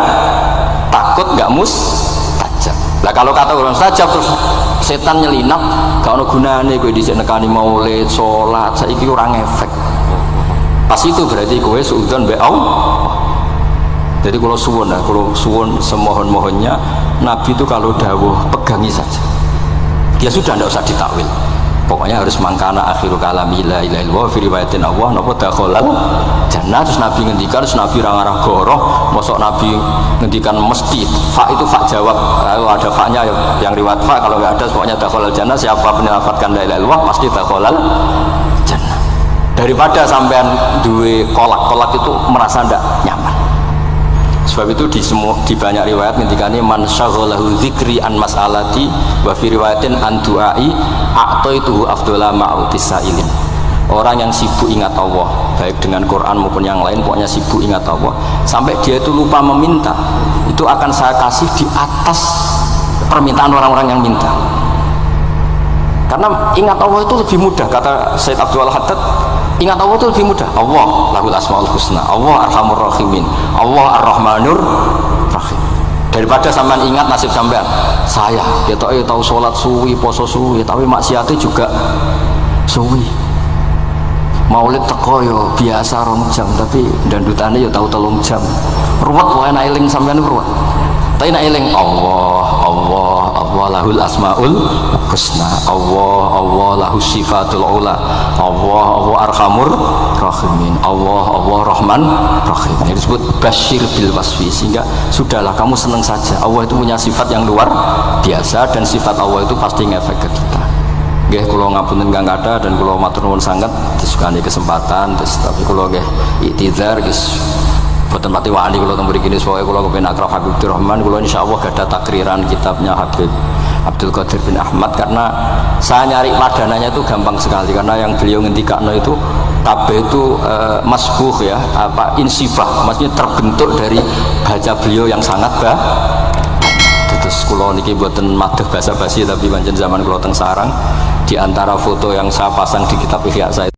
[SPEAKER 2] takut nggak mustajab. Lah kalau kata orang mustajab terus setan nyelinap, gak ono gunane kowe dhisik nekani maulid, salat, saiki ora ngefek. Pas itu berarti kowe suudzon mbek Allah. Jadi kalau suwun semohon-mohonnya Nabi itu kalau dawuh pegangi saja. Ya sudah, tidak usah ditakwil. Pokoknya harus mangkana akhiru kalami la ilaha illallah fi riwayatin Allah napa dakhalal jannah. Terus Nabi ngendikan, terus Nabi ra ngarah goroh, mosok Nabi ngendikan mesti fa itu fa jawab. Kalau ada fa-nya yang riwayat fa, kalau enggak ada pokoknya dakhalal jannah. Siapa menyelamatkan la ilaha illallah pasti dakhalal jannah. Daripada sampean duwe kolak-kolak itu merasa ndak nyaman. Sebab itu di banyak riwayat ngendikane man syaghalahu dzikri an mas'alati wa fi riwayatin an du'ai a'taitu afdhala ma'utis sa'ilin. Orang yang sibuk ingat Allah, baik dengan Quran maupun yang lain, pokoknya sibuk ingat Allah sampai dia itu lupa meminta, itu akan saya kasih di atas permintaan orang-orang yang minta. Karena ingat Allah itu lebih mudah, kata Sayyid Abdul Haddad, ingat Allah itu lebih mudah. Allah lahul asmaul husna, Allah arhamur rahimin, Allah ar-rahmanur rahim. Daripada sampean ingat nasib sampean, saya ketoke tahu sholat suwi, poso suwi, tapi maksiatnya juga suwi. Maulid teko yo biasa 2 jam, tapi dandutane yo tahu 3 jam. Ruwet wae nek eling sampean ruwet. Tapi nek eling Allah, Allah, Allah lahul asmaul husna, Allah, Allah lahus sifatul ula, Allah, Allah arhamur rahimin, Allah, Allah rahman rahim. Ini disebut basyir bil wasfi, sehingga sudahlah kamu senang saja. Allah itu punya sifat yang luar biasa dan sifat Allah itu pasti ngefek ke kita. Nggih kula ngapunten kang kathah dan kula matur nuwun sanget disukani kesempatan, tapi kula nggih iktizar guys. Boten pati wani kula teng mriki pokoke kula kepen akrab Habib Rahman, kula insyaallah gadah takriran kitabnya Habib Abdul Qadir bin Ahmad, karena saya nyari padanannya itu gampang sekali, karena yang beliau ngendikakno itu kabeh itu masbuh ya, apa insibah, maksudnya terbentuk dari baca beliau yang sangat terus kula niki mboten madheh basa-basi, tapi pancen zaman kula teng sarang, di antara foto yang saya pasang di kitab Ihya saya